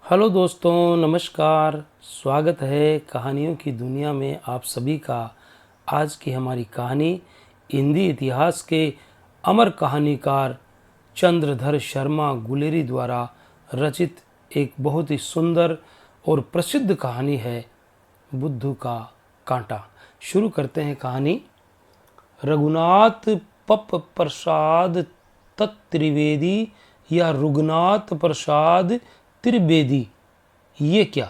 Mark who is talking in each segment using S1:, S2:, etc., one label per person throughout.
S1: Hello दोस्तों, नमस्कार। स्वागत है कहानियों की दुनिया में आप सभी का। आज की हमारी कहानी हिंदी इतिहास के अमर कहानीकार चंद्रधर शर्मा गुलेरी द्वारा रचित एक बहुत ही सुंदर और प्रसिद्ध कहानी है, बुद्धू का कांटा। शुरू करते हैं कहानी। रघुनाथ पप प्रसाद तत्त्रिवेदी या रुगनाथ प्रसाद त्रिवेदी, ये क्या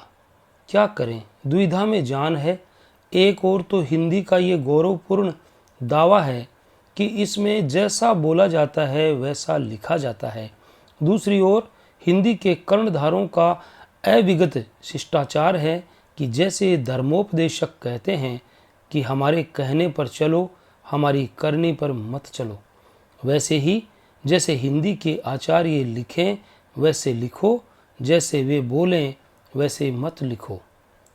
S1: क्या करें, दुविधा में जान है। एक और तो हिंदी का ये गौरवपूर्ण दावा है कि इसमें जैसा बोला जाता है वैसा लिखा जाता है। दूसरी ओर हिंदी के कर्णधारों का अविगत शिष्टाचार है कि जैसे धर्मोपदेशक कहते हैं कि हमारे कहने पर चलो, हमारी करनी पर मत चलो, वैसे ही जैसे हिंदी के आचार्य लिखें वैसे लिखो, जैसे वे बोलें वैसे मत लिखो।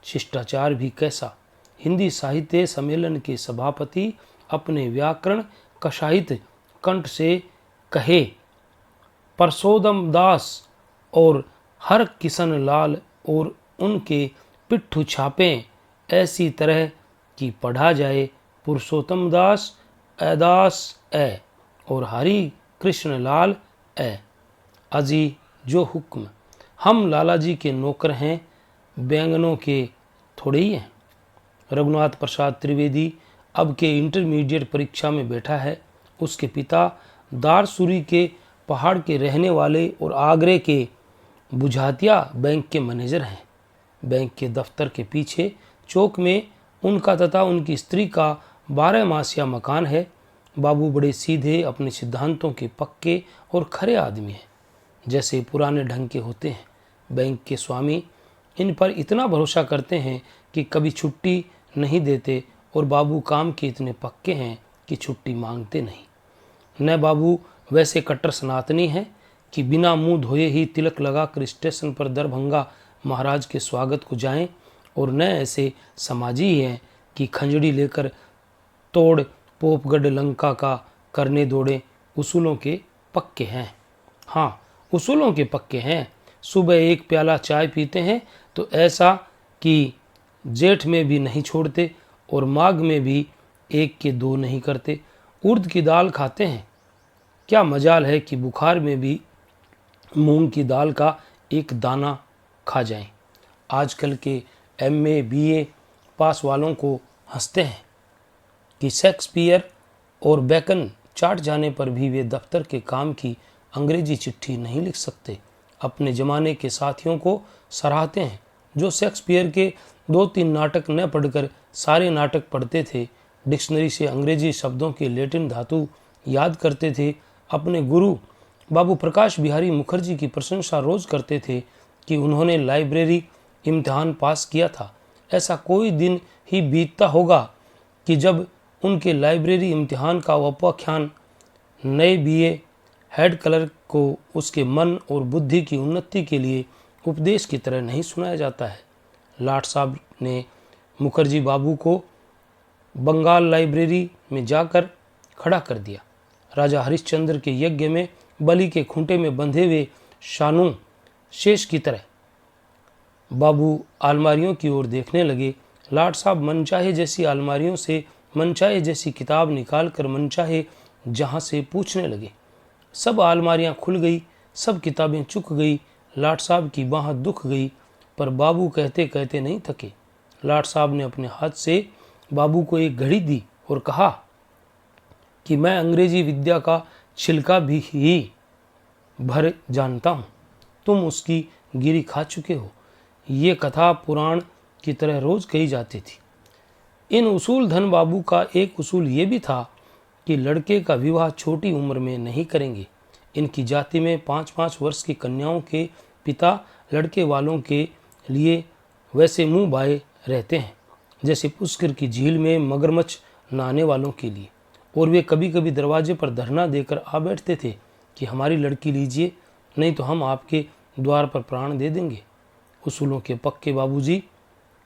S1: शिष्टाचार भी कैसा। हिंदी साहित्य सम्मेलन के सभापति अपने व्याकरण कषायित कंठ से कहे, परसोदम दास और हर किशन लाल और उनके पिट्ठू छापें ऐसी तरह कि पढ़ा जाए पुरुषोत्तम दास अदास ए और हरि कृष्ण लाल ए। अजी जो हुक्म। हम लाला जी के नौकर हैं, बैंगनों के थोड़े ही हैं। रघुनाथ प्रसाद त्रिवेदी अब के इंटरमीडिएट परीक्षा में बैठा है। उसके पिता दारसूरी के पहाड़ के रहने वाले और आगरे के बुझातिया बैंक के मैनेजर हैं। बैंक के दफ्तर के पीछे चौक में उनका तथा उनकी स्त्री का 12 मासिया मकान है। बाबू बड़े सीधे, अपने सिद्धांतों के पक्के और खरे आदमी हैं, जैसे पुराने ढंग के होते हैं। बैंक के स्वामी इन पर इतना भरोसा करते हैं कि कभी छुट्टी नहीं देते और बाबू काम के इतने पक्के हैं कि छुट्टी मांगते नहीं। न बाबू वैसे कट्टर सनातनी हैं कि बिना मुंह धोए ही तिलक लगाकर स्टेशन पर दरभंगा महाराज के स्वागत को जाएं, और न ऐसे समाजी ही हैं कि खंजड़ी लेकर तोड़ पोपगढ़ लंका का करने दौड़े। उसूलों के पक्के हैं। हाँ, उसूलों के पक्के हैं। सुबह एक प्याला चाय पीते हैं तो ऐसा कि जेठ में भी नहीं छोड़ते और माघ में भी एक के दो नहीं करते। उड़द की दाल खाते हैं। क्या मजाल है कि बुखार में भी मूंग की दाल का एक दाना खा जाएं। आजकल के MA BA पास वालों को हंसते हैं कि शेक्सपियर और बेकन चाट जाने पर भी वे दफ्तर के काम की अंग्रेजी चिट्ठी नहीं लिख सकते। अपने ज़माने के साथियों को सराहते हैं जो शेक्सपियर के 2-3 नाटक न पढ़कर सारे नाटक पढ़ते थे, डिक्शनरी से अंग्रेजी शब्दों के लैटिन धातु याद करते थे। अपने गुरु बाबू प्रकाश बिहारी मुखर्जी की प्रशंसा रोज करते थे कि उन्होंने लाइब्रेरी इम्तिहान पास किया था। ऐसा कोई दिन ही बीतता होगा कि जब उनके लाइब्रेरी इम्तिहान का उपाख्यान नए BA हेड क्लर्क को उसके मन और बुद्धि की उन्नति के लिए उपदेश की तरह नहीं सुनाया जाता है। लाट साहब ने मुखर्जी बाबू को बंगाल लाइब्रेरी में जाकर खड़ा कर दिया। राजा हरिश्चंद्र के यज्ञ में बलि के खूंटे में बंधे हुए शानू शेष की तरह बाबू अलमारियों की ओर देखने लगे। लाट साहब मनचाहे जैसी अलमारियों से मनचाहे जैसी किताब निकालकर मनचाहे जहाँ से पूछने लगे। सब अलमारियां खुल गई, सब किताबें चुक गई। लाट साहब की बाह दुख गई, पर बाबू कहते कहते नहीं थके। लाट साहब ने अपने हाथ से बाबू को एक घड़ी दी और कहा कि मैं अंग्रेजी विद्या का छिलका भी ही भर जानता हूँ, तुम उसकी गिरी खा चुके हो। ये कथा पुराण की तरह रोज कही जाती थी। इन उसूल धन बाबू का एक उसूल ये भी था कि लड़के का विवाह छोटी उम्र में नहीं करेंगे। इनकी जाति में 5-5 वर्ष की कन्याओं के पिता लड़के वालों के लिए वैसे मुंह बाए रहते हैं जैसे पुष्कर की झील में मगरमच्छ नहाने वालों के लिए, और वे कभी कभी दरवाजे पर धरना देकर आ बैठते थे कि हमारी लड़की लीजिए, नहीं तो हम आपके द्वार पर प्राण दे देंगे। उसूलों के पक्के बाबूजी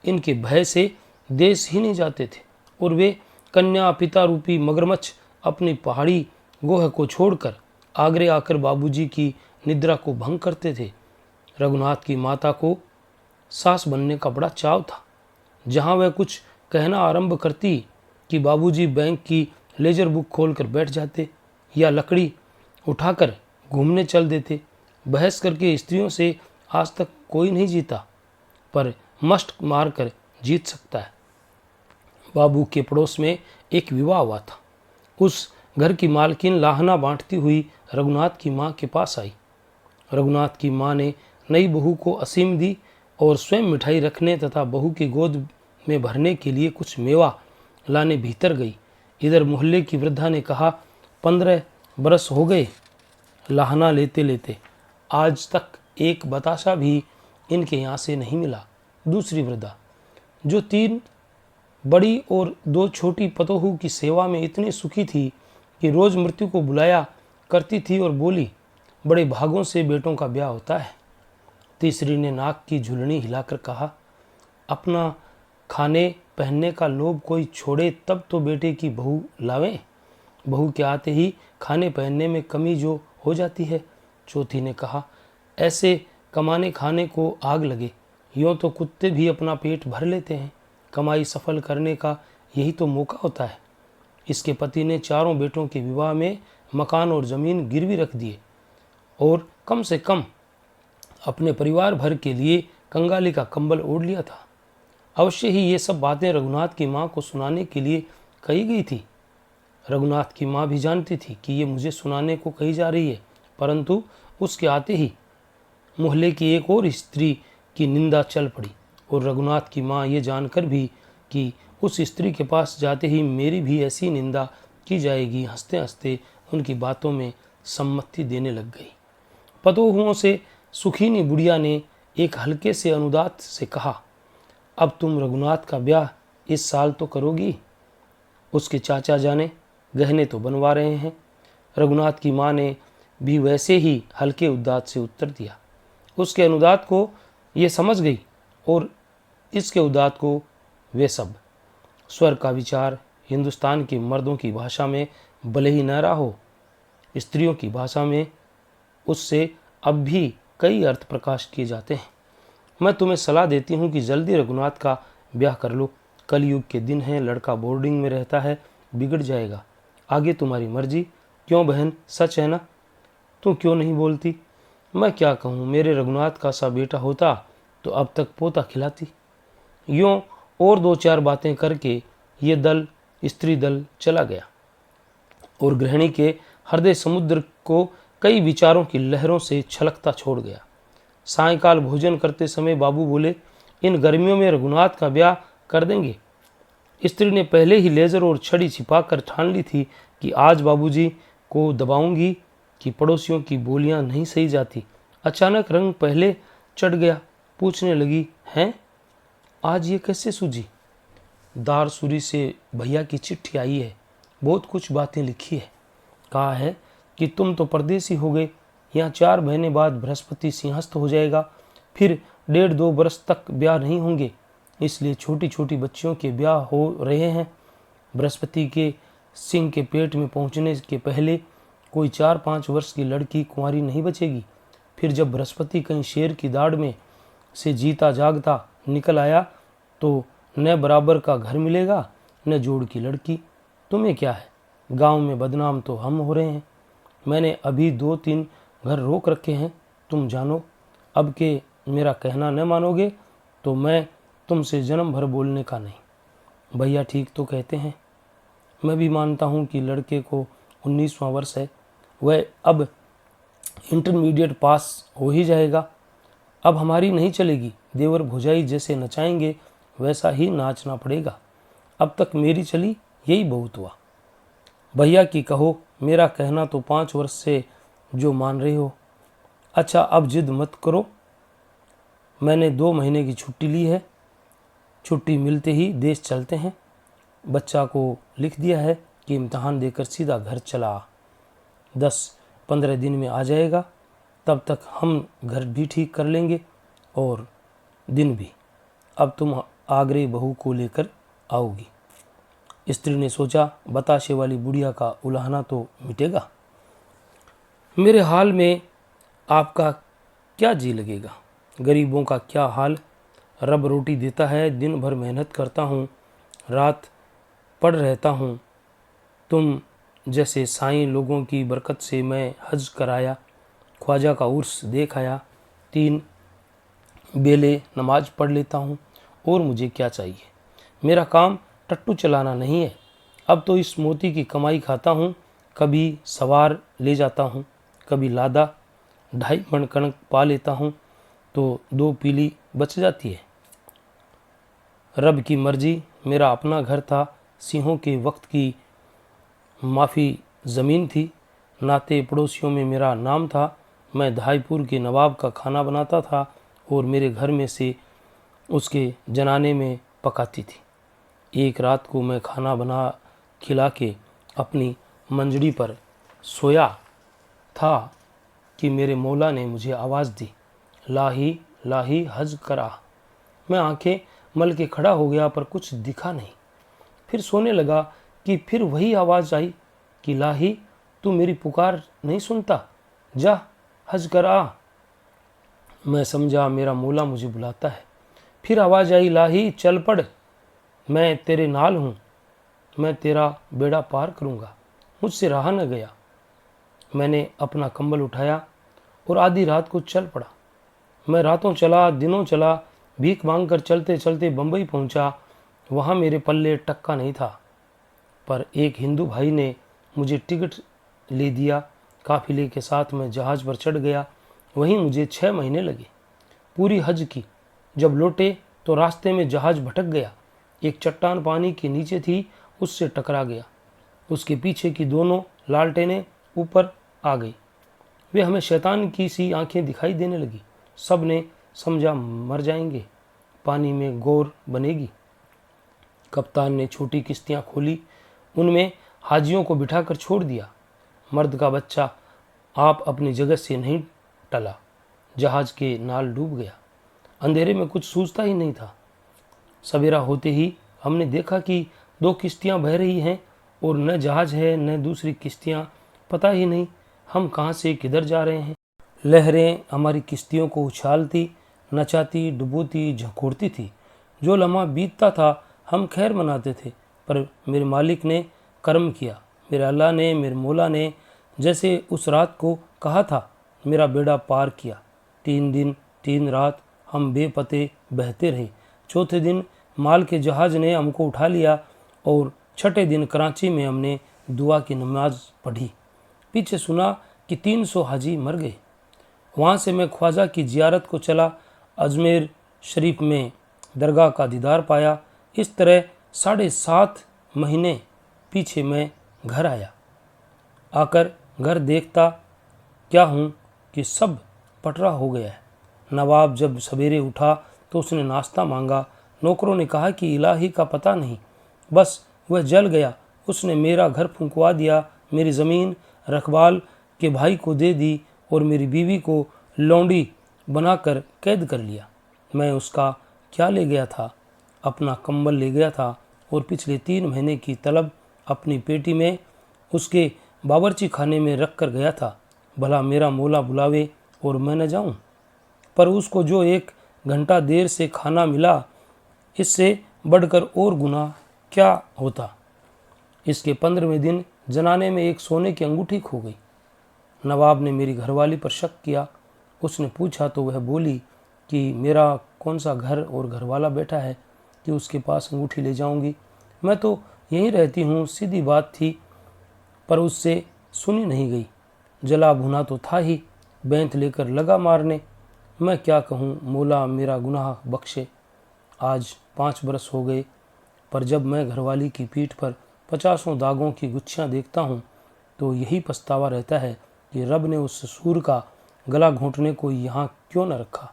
S1: इनके भय से देश ही नहीं जाते थे, और वे कन्या पिता रूपी मगरमच्छ अपनी पहाड़ी गोह को छोड़कर आगरे आकर बाबूजी की निद्रा को भंग करते थे। रघुनाथ की माता को सास बनने का बड़ा चाव था। जहाँ वह कुछ कहना आरंभ करती कि बाबूजी बैंक की लेजर बुक खोलकर बैठ जाते या लकड़ी उठाकर घूमने चल देते। बहस करके स्त्रियों से आज तक कोई नहीं जीता, पर मस्ट मारकर जीत सकता है। बाबू के पड़ोस में एक विवाह हुआ था। उस घर की मालकिन लाहना बांटती हुई रघुनाथ की माँ के पास आई। रघुनाथ की माँ ने नई बहू को असीम दी और स्वयं मिठाई रखने तथा बहू की गोद में भरने के लिए कुछ मेवा लाने भीतर गई। इधर मोहल्ले की वृद्धा ने कहा, 15 बरस हो गए लाहना लेते लेते, आज तक एक बताशा भी इनके यहाँ से नहीं मिला। दूसरी वृद्धा, जो 3 बड़ी और 2 छोटी पतोहू की सेवा में इतनी सुखी थी कि रोज मृत्यु को बुलाया करती थी और बोली, बड़े भागों से बेटों का ब्याह होता है। तीसरी ने नाक की झुलनी हिलाकर कहा, अपना खाने पहनने का लोभ कोई छोड़े तब तो बेटे की बहू लावें। बहू के आते ही खाने पहनने में कमी जो हो जाती है। चौथी ने कहा, ऐसे कमाने खाने को आग लगे, यूँ तो कुत्ते भी अपना पेट भर लेते हैं। कमाई सफल करने का यही तो मौका होता है। इसके पति ने चारों बेटों के विवाह में मकान और ज़मीन गिरवी रख दिए और कम से कम अपने परिवार भर के लिए कंगाली का कंबल ओढ़ लिया था। अवश्य ही ये सब बातें रघुनाथ की माँ को सुनाने के लिए कही गई थी। रघुनाथ की माँ भी जानती थी कि ये मुझे सुनाने को कही जा रही है, परंतु उसके आते ही मोहल्ले की एक और स्त्री की निंदा चल पड़ी और रघुनाथ की माँ ये जानकर भी कि उस स्त्री के पास जाते ही मेरी भी ऐसी निंदा की जाएगी, हंसते हंसते उनकी बातों में सम्मति देने लग गई। पतोहुओं से सुखीनी बुढ़िया ने एक हल्के से अनुदात से कहा, अब तुम रघुनाथ का ब्याह इस साल तो करोगी? उसके चाचा जाने गहने तो बनवा रहे हैं। रघुनाथ की माँ ने भी वैसे ही हल्के उदात से उत्तर दिया। उसके अनुदात को ये समझ गई और इसके उदात को वे सब। स्वर का विचार हिंदुस्तान के मर्दों की भाषा में भले ही न रहा हो, स्त्रियों की भाषा में उससे अब भी कई अर्थ प्रकाश किए जाते हैं। मैं तुम्हें सलाह देती हूँ कि जल्दी रघुनाथ का ब्याह कर लो। कलयुग के दिन हैं, लड़का बोर्डिंग में रहता है, बिगड़ जाएगा। आगे तुम्हारी मर्जी। क्यों बहन, सच है ना? तू क्यों नहीं बोलती? मैं क्या कहूँ, मेरे रघुनाथ का सा बेटा होता तो अब तक पोता खिलाती। यूँ और 2-4 बातें करके ये दल स्त्री दल चला गया और गृहिणी के हृदय समुद्र को कई विचारों की लहरों से छलकता छोड़ गया। सायंकाल भोजन करते समय बाबू बोले, इन गर्मियों में रघुनाथ का ब्याह कर देंगे। स्त्री ने पहले ही लेजर और छड़ी छिपाकर ठान ली थी कि आज बाबूजी को दबाऊंगी कि पड़ोसियों की बोलियां नहीं सही जाती। अचानक रंग पहले चढ़ गया। पूछने लगी, हैं आज ये कैसे सूझी? दारसूरी से भैया की चिट्ठी आई है, बहुत कुछ बातें लिखी है। कहा है कि तुम तो परदेसी हो गए, यहाँ 4 महीने बाद बृहस्पति सिंहस्थ हो जाएगा, फिर 1.5-2 बरस तक ब्याह नहीं होंगे, इसलिए छोटी छोटी बच्चियों के ब्याह हो रहे हैं। बृहस्पति के सिंह के पेट में पहुँचने के पहले कोई 4-5 वर्ष की लड़की कुंवारी नहीं बचेगी। फिर जब बृहस्पति कहीं शेर की दाढ़ में से जीता जागता निकल आया तो न बराबर का घर मिलेगा न जोड़ की लड़की। तुम्हें क्या है, गांव में बदनाम तो हम हो रहे हैं। मैंने अभी 2-3 घर रोक रखे हैं, तुम जानो। अब के मेरा कहना न मानोगे तो मैं तुमसे जन्म भर बोलने का नहीं। भैया ठीक तो कहते हैं। मैं भी मानता हूँ कि लड़के को 19वां वर्ष है, वह अब इंटरमीडिएट पास हो ही जाएगा। अब हमारी नहीं चलेगी, देवर भुजाई जैसे नचाएंगे वैसा ही नाचना पड़ेगा। अब तक मेरी चली, यही बहुत हुआ। भैया की कहो, मेरा कहना तो 5 वर्ष से जो मान रहे हो। अच्छा अब जिद मत करो, मैंने 2 महीने की छुट्टी ली है, छुट्टी मिलते ही देश चलते हैं। बच्चा को लिख दिया है कि इम्तहान देकर सीधा घर चला आ, 10-15 दिन में आ जाएगा। तब तक हम घर भी ठीक कर लेंगे और दिन भी। अब तुम आगरे बहू को लेकर आओगी। स्त्री ने सोचा, बताशे वाली बुढ़िया का उलाहना तो मिटेगा। मेरे हाल में आपका क्या जी लगेगा? गरीबों का क्या हाल। रब रोटी देता है, दिन भर मेहनत करता हूँ, रात पढ़ रहता हूँ। तुम जैसे साईं लोगों की बरकत से मैं हज कराया, ख्वाजा का उर्स देख आया, 3 बेले नमाज पढ़ लेता हूँ, और मुझे क्या चाहिए। मेरा काम टट्टू चलाना नहीं है। अब तो इस मोती की कमाई खाता हूँ। कभी सवार ले जाता हूँ, कभी लादा, 2.5 मन कणक पा लेता हूँ तो 2 पीली बच जाती है। रब की मर्जी। मेरा अपना घर था, सिंहों के वक्त की माफ़ी ज़मीन थी, नाते पड़ोसियों में मेरा नाम था। मैं धाईपुर के नवाब का खाना बनाता था और मेरे घर में से उसके जनाने में पकाती थी। एक रात को मैं खाना बना खिला के अपनी मंजड़ी पर सोया था कि मेरे मौला ने मुझे आवाज़ दी, लाही लाही हज करा। मैं आंखें मल के खड़ा हो गया पर कुछ दिखा नहीं। फिर सोने लगा कि फिर वही आवाज़ आई कि लाही तू मेरी पुकार नहीं सुनता, जा हज कर आ। मैं समझा मेरा मौला मुझे बुलाता है। फिर आवाज़ आई, लाही चल पड़, मैं तेरे नाल हूँ, मैं तेरा बेड़ा पार करूँगा। मुझसे रहा न गया। मैंने अपना कंबल उठाया और आधी रात को चल पड़ा। मैं रातों चला, दिनों चला, भीख मांग कर चलते चलते बम्बई पहुंचा। वहाँ मेरे पल्ले टक्का नहीं था, पर एक हिंदू भाई ने मुझे टिकट ले दिया। काफिले के साथ मैं जहाज़ पर चढ़ गया। वहीं मुझे 6 महीने लगे। पूरी हज की। जब लौटे तो रास्ते में जहाज़ भटक गया। एक चट्टान पानी के नीचे थी, उससे टकरा गया। उसके पीछे की दोनों लालटेनें ऊपर आ गई। वे हमें शैतान की सी आंखें दिखाई देने लगी। सब ने समझा मर जाएंगे, पानी में गौर बनेगी। कप्तान ने छोटी किश्तियां खोली, उनमें हाजियों को बिठाकर छोड़ दिया। मर्द का बच्चा आप अपनी जगह से नहीं टला। जहाज के नाल डूब गया। अंधेरे में कुछ सूझता ही नहीं था। सवेरा होते ही हमने देखा कि 2 किश्तियां बह रही हैं और न जहाज है न दूसरी किश्तियां। पता ही नहीं हम कहाँ से किधर जा रहे हैं। लहरें हमारी किश्तियों को उछालती, नचाती, डुबोती, झकोड़ती थी। जो लम्हा बीतता था हम खैर मनाते थे, पर मेरे मालिक ने कर्म किया। मेरे अल्लाह ने, मेरे मौला ने जैसे उस रात को कहा था, मेरा बेड़ा पार किया। 3 दिन 3 रात हम बेपते बहते रहे। चौथे दिन माल के जहाज ने हमको उठा लिया और छठे दिन कराची में हमने दुआ की नमाज पढ़ी। पीछे सुना कि 300 हाजी मर गए। वहाँ से मैं ख्वाजा की जियारत को चला। अजमेर शरीफ में दरगाह का दीदार पाया। इस तरह 7.5 महीने पीछे मैं घर आया। आकर घर देखता क्या हूँ कि सब पटरा हो गया है। नवाब जब सवेरे उठा तो उसने नाश्ता मांगा। नौकरों ने कहा कि इलाही का पता नहीं, बस वह जल गया। उसने मेरा घर फुंकवा दिया, मेरी ज़मीन रखवाल के भाई को दे दी और मेरी बीवी को लौंडी बनाकर कैद कर लिया। मैं उसका क्या ले गया था? अपना कंबल ले गया था और पिछले 3 महीने की तलब अपनी पेटी में उसके बावर्ची खाने में रख कर गया था। भला मेरा मौला बुलावे और मैं न जाऊं? पर उसको जो 1 घंटा देर से खाना मिला, इससे बढ़कर और गुनाह क्या होता। इसके 15वें दिन जनाने में एक सोने की अंगूठी खो गई। नवाब ने मेरी घरवाली पर शक किया। उसने पूछा तो वह बोली कि मेरा कौन सा घर और घरवाला बैठा है कि उसके पास अंगूठी ले जाऊंगी। मैं तो यहीं रहती हूँ, सीधी बात थी, पर उससे सुनी नहीं गई। जला भुना तो था ही, बैंत लेकर लगा मारने। मैं क्या कहूँ, मौला मेरा गुनाह बख्शे। आज 5 बरस हो गए, पर जब मैं घरवाली की पीठ पर 50 दागों की गुच्छियाँ देखता हूँ तो यही पछतावा रहता है कि रब ने उस सूर का गला घोंटने को यहाँ क्यों न रखा।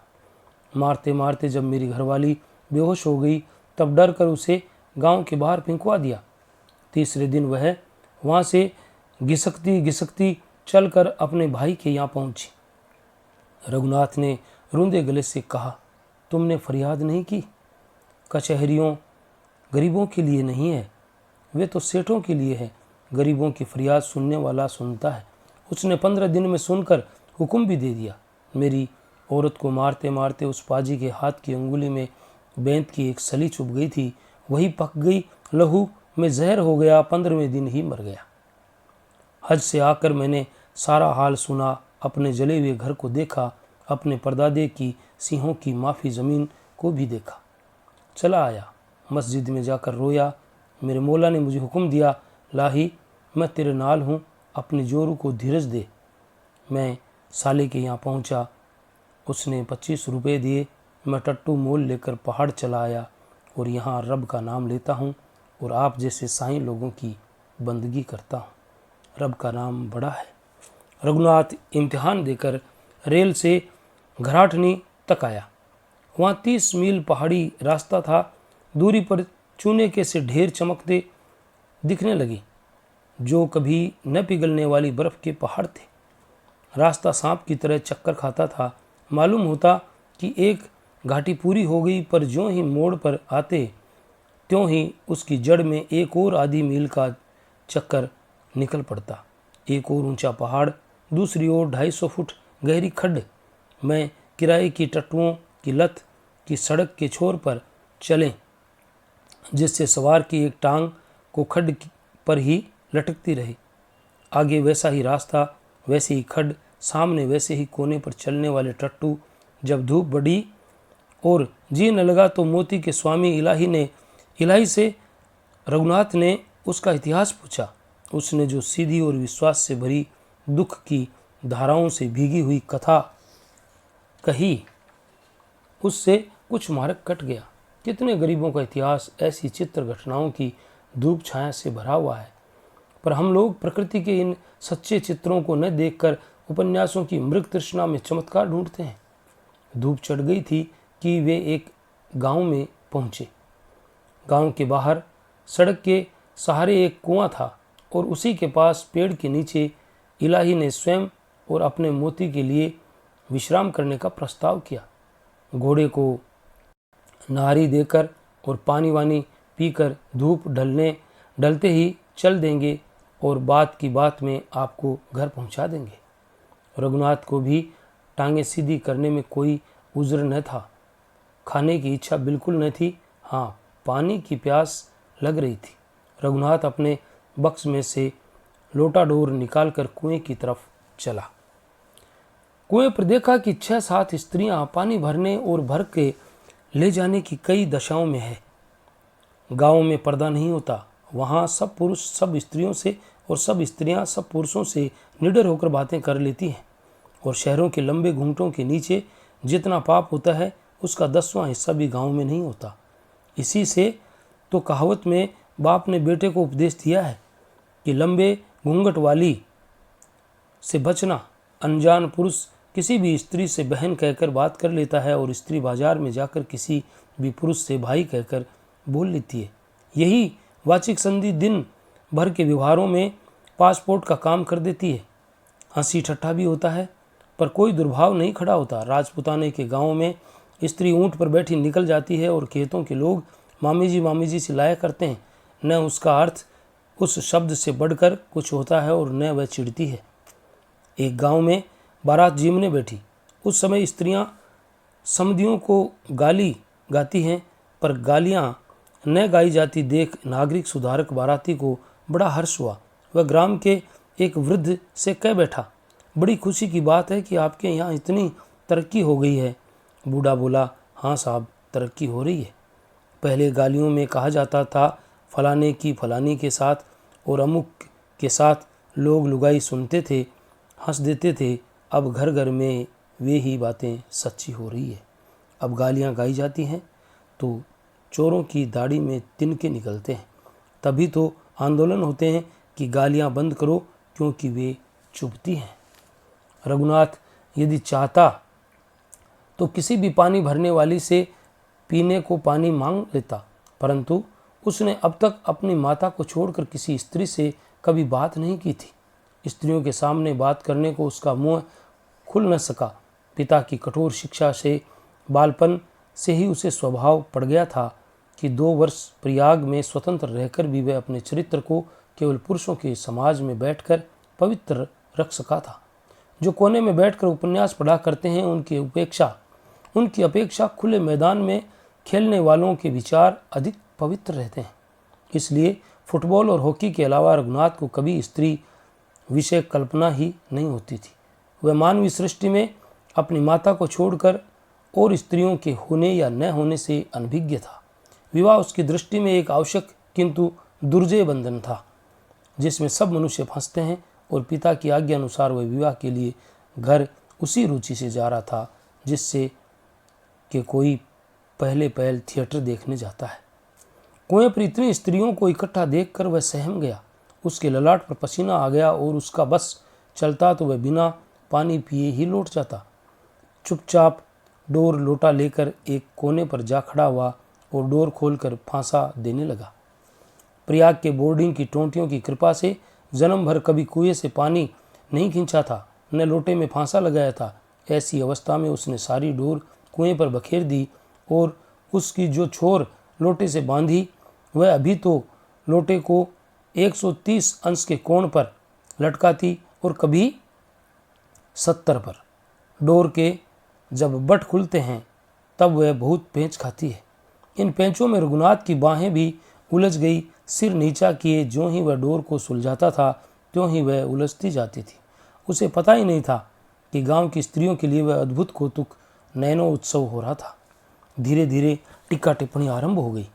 S1: मारते मारते जब मेरी घरवाली बेहोश हो गई तब डर कर उसे गांव के बाहर फेंकवा दिया। तीसरे दिन वह वहाँ से घिसकती घिसकती चलकर अपने भाई के यहाँ पहुँची। रघुनाथ ने रूंधे गले से कहा, तुमने फरियाद नहीं की? कचहरियों गरीबों के लिए नहीं है, वे तो सेठों के लिए है। गरीबों की फरियाद सुनने वाला सुनता है। उसने 15 दिन में सुनकर हुक्म भी दे दिया। मेरी औरत को मारते मारते उस पाजी के हाथ की अंगुली में बेंत की एक सली चुभ गई थी, वही पक गई, लहू में जहर हो गया, 15वें दिन ही मर गया। हज से आकर मैंने सारा हाल सुना, अपने जले हुए घर को देखा, अपने परदादे की सिंहों की माफ़ी ज़मीन को भी देखा। चला आया, मस्जिद में जाकर रोया। मेरे मौला ने मुझे हुक्म दिया, लाही मैं तेरे नाल हूँ, अपने जोरू को धीरज दे। मैं साले के यहाँ पहुँचा, उसने 25 रुपये दिए। मैं टट्टू मोल लेकर पहाड़ चला आया और यहाँ रब का नाम लेता हूँ और आप जैसे साईं लोगों की बंदगी करता हूँ। रब का नाम बड़ा है। रघुनाथ इम्तिहान देकर रेल से घराटनी तक आया। वहाँ 30 मील पहाड़ी रास्ता था। दूरी पर चूने के से ढेर चमकते दिखने लगी, जो कभी न पिघलने वाली बर्फ़ के पहाड़ थे। रास्ता सांप की तरह चक्कर खाता था। मालूम होता कि एक घाटी पूरी हो गई, पर ज्यों ही मोड़ पर आते त्यों ही उसकी जड़ में एक और आधी मील का चक्कर निकल पड़ता। एक और ऊंचा पहाड़, दूसरी ओर 250 फुट गहरी खड्ड। मैं किराए की टट्टुओं की लत की सड़क के छोर पर चलें, जिससे सवार की एक टांग को खड्ड पर ही लटकती रहे। आगे वैसा ही रास्ता, वैसे ही खड्ड, सामने वैसे ही कोने पर चलने वाले टट्टू। जब धूप बढ़ी और जी न लगा तो मोती के स्वामी इलाही से रघुनाथ ने उसका इतिहास पूछा। उसने जो सीधी और विश्वास से भरी दुख की धाराओं से भीगी हुई कथा कही, उससे कुछ मार्ग कट गया। कितने गरीबों का इतिहास ऐसी चित्र घटनाओं की धूप छाया से भरा हुआ है, पर हम लोग प्रकृति के इन सच्चे चित्रों को न देखकर उपन्यासों की मृग तृष्णा में चमत्कार ढूंढते हैं। धूप चढ़ गई थी कि वे एक गांव में पहुंचे। गांव के बाहर सड़क के सहारे एक कुआं था और उसी के पास पेड़ के नीचे इलाही ने स्वयं और अपने मोती के लिए विश्राम करने का प्रस्ताव किया। घोड़े को नारी देकर और पानी वानी पीकर धूप ढलते ही चल देंगे और बात की बात में आपको घर पहुंचा देंगे। रघुनाथ को भी टांगें सीधी करने में कोई उज़्र न था। खाने की इच्छा बिल्कुल न थी। हाँ, पानी की प्यास लग रही थी। रघुनाथ अपने बक्स में से लोटा डोर निकालकर कुएं की तरफ चला। कुएं पर देखा कि 6-7 स्त्रियां पानी भरने और भर के ले जाने की कई दशाओं में है। गाँव में पर्दा नहीं होता। वहाँ सब पुरुष सब स्त्रियों से और सब स्त्रियां सब पुरुषों से निडर होकर बातें कर लेती हैं। और शहरों के लंबे घूंघटों के नीचे जितना पाप होता है, उसका 10वां हिस्सा भी गाँव में नहीं होता। इसी से तो कहावत में बाप ने बेटे को उपदेश दिया है कि लंबे घूंघट वाली से बचना। अनजान पुरुष किसी भी स्त्री से बहन कहकर बात कर लेता है और स्त्री बाजार में जाकर किसी भी पुरुष से भाई कहकर बोल लेती है। यही वाचिक संधि दिन भर के व्यवहारों में पासपोर्ट का काम कर देती है। हंसी ठट्ठा भी होता है, पर कोई दुर्भाव नहीं खड़ा होता। राजपुताने के गाँव में स्त्री ऊँट पर बैठी निकल जाती है और खेतों के लोग मामी जी चिल्लाया करते हैं। न उसका अर्थ उस शब्द से बढ़कर कुछ होता है और न वह चिढ़ती है। एक गांव में बारात जीमने बैठी। उस समय स्त्रियां समधियों को गाली गाती हैं, पर गालियां न गाई जाती देख नागरिक सुधारक बाराती को बड़ा हर्ष हुआ। वह ग्राम के एक वृद्ध से कह बैठा, बड़ी खुशी की बात है कि आपके यहाँ इतनी तरक्की हो गई है। बूढ़ा बोला, हाँ साहब, तरक्की हो रही है। पहले गालियों में कहा जाता था फलाने की फलानी के साथ और अमुक के साथ लोग लुगाई सुनते थे, हंस देते थे। अब घर घर में वे ही बातें सच्ची हो रही है। अब गालियाँ गाई जाती हैं तो चोरों की दाढ़ी में तिनके निकलते हैं। तभी तो आंदोलन होते हैं कि गालियाँ बंद करो, क्योंकि वे चुभती हैं। रघुनाथ यदि चाहता तो किसी भी पानी भरने वाली से पीने को पानी मांग लेता, परंतु उसने अब तक अपनी माता को छोड़कर किसी स्त्री से कभी बात नहीं की थी। स्त्रियों के सामने बात करने को उसका मुंह खुल न सका। पिता की कठोर शिक्षा से बालपन से ही उसे स्वभाव पड़ गया था कि 2 वर्ष प्रयाग में स्वतंत्र रहकर भी वह अपने चरित्र को केवल पुरुषों के समाज में बैठकर पवित्र रख सका था। जो कोने में बैठकर उपन्यास पढ़ा करते हैं उनकी अपेक्षा खुले मैदान में खेलने वालों के विचार अधिक पवित्र रहते हैं। इसलिए फुटबॉल और हॉकी के अलावा रघुनाथ को कभी स्त्री विषय कल्पना ही नहीं होती थी। वह मानवीय सृष्टि में अपनी माता को छोड़कर और स्त्रियों के होने या न होने से अनभिज्ञ था। विवाह उसकी दृष्टि में एक आवश्यक किंतु दुर्जय बंधन था, जिसमें सब मनुष्य फंसते हैं, और पिता की आज्ञा अनुसार वह विवाह के लिए घर उसी रुचि से जा रहा था जिससे कि कोई पहले पहल थिएटर देखने जाता है। कुएं पर इतनी स्त्रियों को इकट्ठा देखकर वह सहम गया। उसके ललाट पर पसीना आ गया और उसका बस चलता तो वह बिना पानी पिए ही लौट जाता। चुपचाप डोर लोटा लेकर एक कोने पर जा खड़ा हुआ और डोर खोलकर फांसा देने लगा। प्रयाग के बोर्डिंग की टोंटियों की कृपा से जन्म भर कभी कुएं से पानी नहीं खींचा था, न लोटे में फांसा लगाया था। ऐसी अवस्था में उसने सारी डोर कुएं पर बखेर दी और उसकी जो छोर लोटे से बांधी वह अभी तो लोटे को 130 अंश के कोण पर लटकाती और कभी 70 पर। डोर के जब बट खुलते हैं तब वह बहुत पेंच खाती है। इन पेंचों में रघुनाथ की बाहें भी उलझ गई। सिर नीचा किए ज्यों ही वह डोर को सुलझाता था त्यों ही वह उलझती जाती थी। उसे पता ही नहीं था कि गांव की स्त्रियों के लिए वह अद्भुत कौतुक नैनो उत्सव हो रहा था। धीरे धीरे टीका टिप्पणी आरंभ हो गई।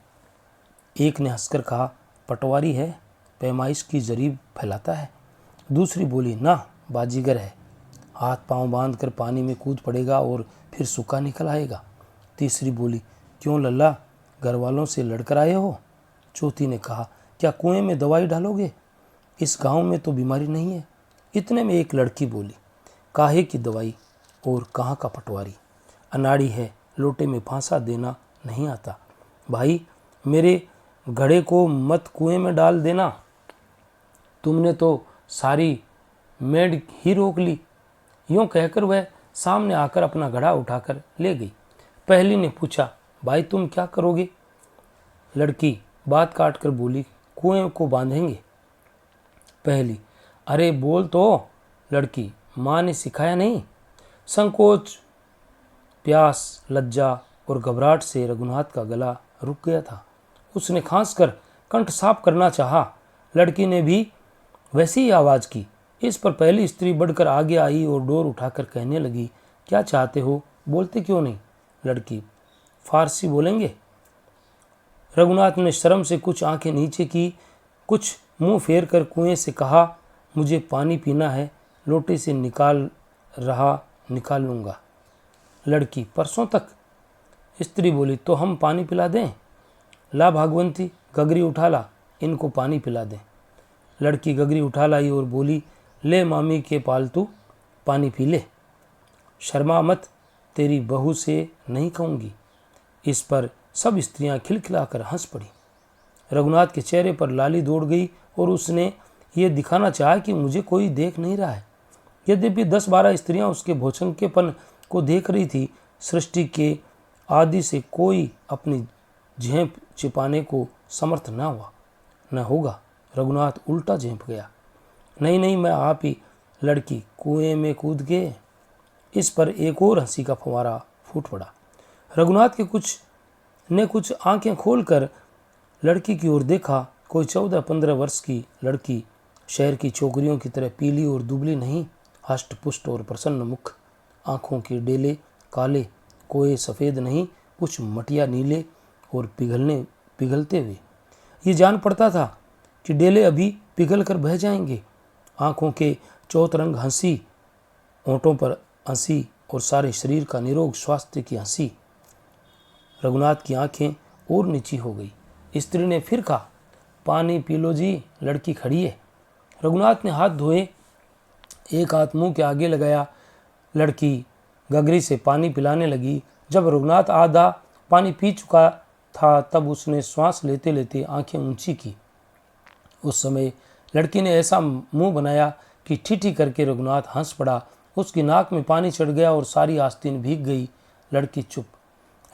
S1: एक ने हंसकर कहा, पटवारी है, पैमाइश की जरीब फैलाता है। दूसरी बोली, ना, बाजीगर है, हाथ पांव बांधकर पानी में कूद पड़ेगा और फिर सूखा निकल आएगा। तीसरी बोली, क्यों लल्ला, घर वालों से लड़कर आए हो? चौथी ने कहा, क्या कुएं में दवाई डालोगे? इस गांव में तो बीमारी नहीं है। इतने में एक लड़की बोली, काहे की दवाई और कहाँ का पटवारी, अनाड़ी है, लोटे में फांसा देना नहीं आता। भाई, मेरे घड़े को मत कुएं में डाल देना, तुमने तो सारी मेड ही रोक ली। यूँ कहकर वह सामने आकर अपना घड़ा उठाकर ले गई। पहली ने पूछा, भाई तुम क्या करोगे? लड़की बात काट कर बोली, कुएं को बांधेंगे। पहली, अरे बोल तो। लड़की, माँ ने सिखाया नहीं। संकोच, प्यास, लज्जा और घबराहट से रघुनाथ का गला रुक गया था। उसने खांस कर कंठ साफ करना चाहा। लड़की ने भी वैसी ही आवाज़ की। इस पर पहली स्त्री बढ़कर आगे आई और डोर उठाकर कहने लगी, क्या चाहते हो, बोलते क्यों नहीं? लड़की, फारसी बोलेंगे? रघुनाथ ने शर्म से कुछ आंखें नीचे की, कुछ मुंह फेर कर कुएं से कहा, मुझे पानी पीना है, लोटे से निकाल लूँगा। लड़की, परसों तक? स्त्री बोली, तो हम पानी पिला दें? ला भागवंती, गगरी उठा ला, इनको पानी पिला दें। लड़की गगरी उठा लाई और बोली, ले मामी के पालतू, पानी पी ले। शर्मा मत, तेरी बहू से नहीं कहूँगी। इस पर सब स्त्रियां खिलखिलाकर हंस पड़ी। रघुनाथ के चेहरे पर लाली दौड़ गई और उसने ये दिखाना चाहा कि मुझे कोई देख नहीं रहा है। यद्यपि 10-12 स्त्रियां उसके भौचंकेपन को देख रही थी, सृष्टि के आदि से कोई अपनी झेंप छिपाने को समर्थ न होगा। रघुनाथ उल्टा झेंप गया। नहीं, मैं आप ही। लड़की, कुएं में कूद गए। इस पर एक और हंसी का फव्वारा फूट पड़ा। रघुनाथ के कुछ आंखें खोलकर लड़की की ओर देखा। कोई 14-15 वर्ष की लड़की, शहर की छोकरियों की तरह पीली और दुबली नहीं, हष्ट पुष्ट और प्रसन्न मुख, आँखों के डेले काले, कोए सफ़ेद नहीं, कुछ मटिया नीले और पिघलते हुए। ये जान पड़ता था कि डेले अभी पिघल कर बह जाएंगे। आँखों के चौतरंग हंसी, होंठों पर हंसी और सारे शरीर का निरोग स्वास्थ्य की हंसी। रघुनाथ की आंखें और नीची हो गई। स्त्री ने फिर कहा, पानी पी लो जी, लड़की खड़ी है। रघुनाथ ने हाथ धोए, एक हाथ मुंह के आगे लगाया। लड़की गगरी से पानी पिलाने लगी। जब रघुनाथ आधा पानी पी चुका था तब उसने श्वास लेते लेते आंखें ऊंची की। उस समय लड़की ने ऐसा मुंह बनाया कि ठीठी करके रघुनाथ हंस पड़ा। उसकी नाक में पानी चढ़ गया और सारी आस्तीन भीग गई। लड़की चुप।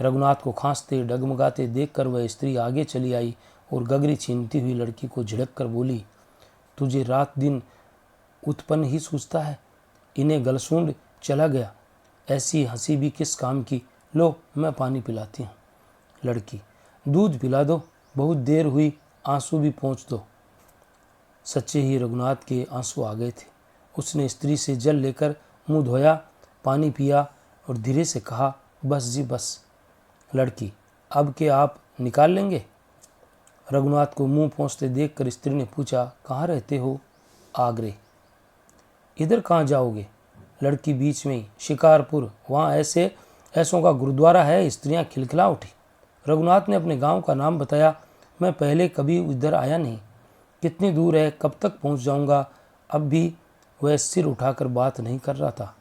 S1: रघुनाथ को खांसते डगमगाते देखकर वह स्त्री आगे चली आई और गगरी छीनती हुई लड़की को झिड़क कर बोली, तुझे रात दिन उत्पन्न ही सूझता है? इन्हें गलसूंड चला गया, ऐसी हंसी भी किस काम की, लो मैं पानी पिलाती हूँ। लड़की, दूध पिला दो, बहुत देर हुई, आंसू भी पोंछ दो। सच्चे ही रघुनाथ के आंसू आ गए थे। उसने स्त्री से जल लेकर मुंह धोया, पानी पिया और धीरे से कहा, बस जी बस। लड़की, अब के आप निकाल लेंगे? रघुनाथ को मुंह पोंछते देखकर स्त्री ने पूछा, कहाँ रहते हो? आगरे। इधर कहाँ जाओगे? लड़की बीच में ही, शिकारपुर, वहाँ ऐसों का गुरुद्वारा है। स्त्रियां खिलखिला उठी। रघुनाथ ने अपने गांव का नाम बताया। मैं पहले कभी इधर आया नहीं, कितनी दूर है, कब तक पहुंच जाऊंगा? अब भी वह सिर उठाकर बात नहीं कर रहा था।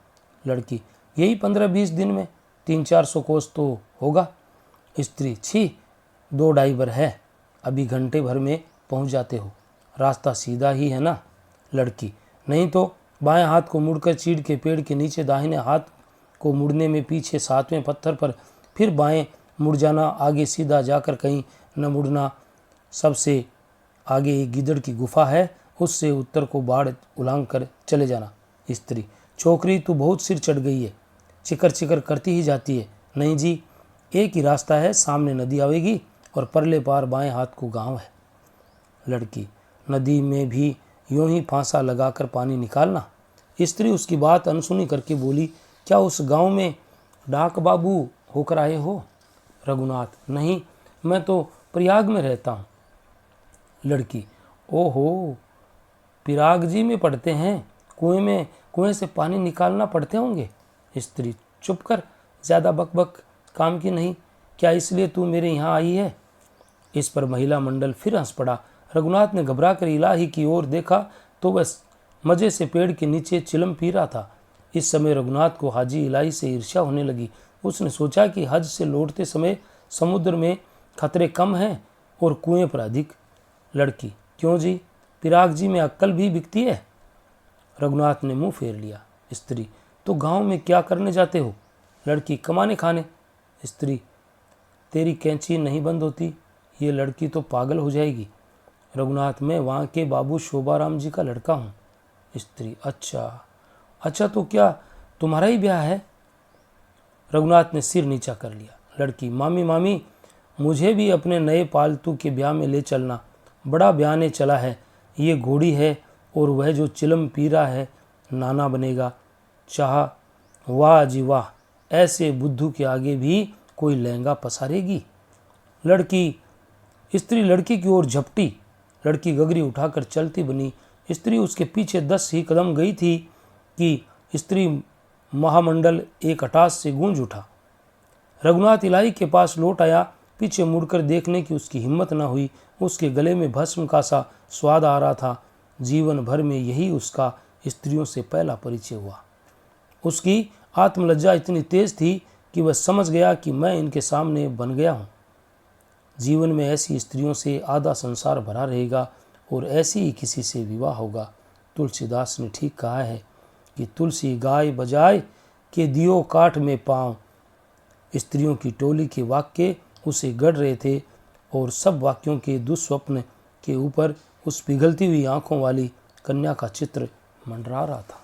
S1: लड़की, यही 15-20 दिन में, 300-400 कोस तो होगा। स्त्री, छी, 2 ड्राइवर है, अभी घंटे भर में पहुंच जाते हो, रास्ता सीधा ही है ना? लड़की, नहीं तो बाएं हाथ को मुड़कर चीड़ के पेड़ के नीचे, दाहिने हाथ को मुड़ने में पीछे 7वें पत्थर पर, फिर बाएं मुड़ जाना, आगे सीधा जाकर कहीं न मुड़ना। सबसे आगे एक गिदड़ की गुफा है, उससे उत्तर को बाढ़ उलांग कर चले जाना। स्त्री, छोकरी तू बहुत सिर चढ़ गई है, चिकर चिकर करती ही जाती है। नहीं जी, एक ही रास्ता है, सामने नदी आवेगी और परले पार बाएं हाथ को गांव है। लड़की, नदी में भी यूं ही फांसा लगाकर पानी निकालना? स्त्री उसकी बात अनसुनी करके बोली, क्या उस गांव में डाक बाबू होकर आए हो? रघुनाथ, नहीं, मैं तो प्रयाग में रहता हूँ। लड़की, ओहो, पिराग जी में पढ़ते हैं, कुएं से पानी निकालना पड़ते होंगे। स्त्री, चुप कर, ज़्यादा बकबक काम की नहीं, क्या इसलिए तू मेरे यहाँ आई है? इस पर महिला मंडल फिर हंस पड़ा। रघुनाथ ने घबरा कर इलाही की ओर देखा तो वह मजे से पेड़ के नीचे चिलम पी रहा था। इस समय रघुनाथ को हाजी इलाही से ईर्ष्या होने लगी। उसने सोचा कि हज से लौटते समय समुद्र में खतरे कम हैं और कुएं पर अधिक। लड़की, क्यों जी, पिराग जी में अक्ल भी बिकती है? रघुनाथ ने मुंह फेर लिया। स्त्री, तो गांव में क्या करने जाते हो? लड़की, कमाने खाने। स्त्री, तेरी कैंची नहीं बंद होती, ये लड़की तो पागल हो जाएगी। रघुनाथ, मैं वहाँ के बाबू शोभाराम जी का लड़का हूँ। स्त्री, अच्छा, तो क्या तुम्हारा ही ब्याह है? रघुनाथ ने सिर नीचा कर लिया। लड़की, मामी, मुझे भी अपने नए पालतू के ब्याह में ले चलना, बड़ा ब्याहने चला है, ये घोड़ी है और वह जो चिलम पी रहा है नाना बनेगा। चाह, वाह जी वाह, ऐसे बुद्धू के आगे भी कोई लहंगा पसारेगी? लड़की, स्त्री लड़की की ओर झपटी। लड़की गगरी उठाकर चलती बनी। स्त्री उसके पीछे 10 ही कदम गई थी कि स्त्री महामंडल एक हटास से गूंज उठा। रघुनाथ इलाही के पास लौट आया। पीछे मुड़कर देखने की उसकी हिम्मत न हुई। उसके गले में भस्म का सा स्वाद आ रहा था। जीवन भर में यही उसका स्त्रियों से पहला परिचय हुआ। उसकी आत्मलज्जा इतनी तेज थी कि वह समझ गया कि मैं इनके सामने बन गया हूँ। जीवन में ऐसी स्त्रियों से आधा संसार भरा रहेगा और ऐसी ही किसी से विवाह होगा। तुलसीदास ने ठीक कहा है कि तुलसी गाय बजाए के दियो काठ में पाँव। स्त्रियों की टोली के वाक्य उसे गढ़ रहे थे और सब वाक्यों के दुस्वप्न के ऊपर उस पिघलती हुई आंखों वाली कन्या का चित्र मंडरा रहा था।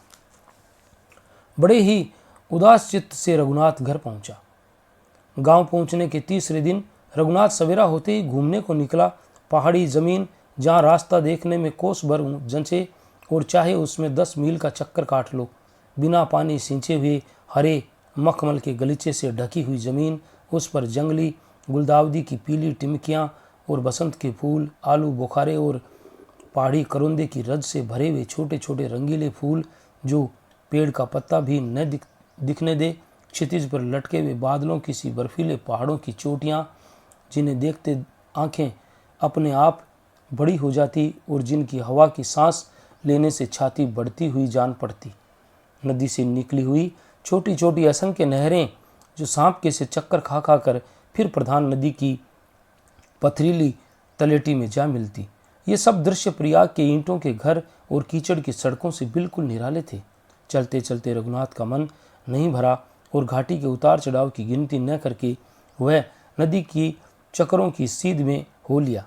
S1: बड़े ही उदास चित्त से रघुनाथ घर पहुंचा। गांव पहुंचने के तीसरे दिन रघुनाथ सवेरा होते ही घूमने को निकला। पहाड़ी जमीन जहां रास्ता देखने में कोस भर जंचे और चाहे उसमें 10 मील का चक्कर काट लो, बिना पानी सींचे हुए हरे मखमल के गलीचे से ढकी हुई जमीन, उस पर जंगली गुलदाउदी की पीली टिमकियाँ और बसंत के फूल, आलू बुखारे और पहाड़ी करौंदे की रज से भरे हुए छोटे छोटे रंगीले फूल जो पेड़ का पत्ता भी न दिखने दे। क्षितिज पर लटके हुए बादलों की सी बर्फीले पहाड़ों की चोटियाँ जिन्हें देखते आंखें अपने आप बड़ी हो जाती और जिनकी हवा की सांस लेने से छाती बढ़ती हुई जान पड़ती। नदी से निकली हुई छोटी छोटी असंख्य नहरें जो सांप के से चक्कर खा खा कर फिर प्रधान नदी की पथरीली तलेटी में जा मिलती। ये सब दृश्य प्रयाग के ईंटों के घर और कीचड़ की सड़कों से बिल्कुल निराले थे। चलते चलते रघुनाथ का मन नहीं भरा और घाटी के उतार चढ़ाव की गिनती न करके वह नदी की चक्करों की सीध में हो लिया।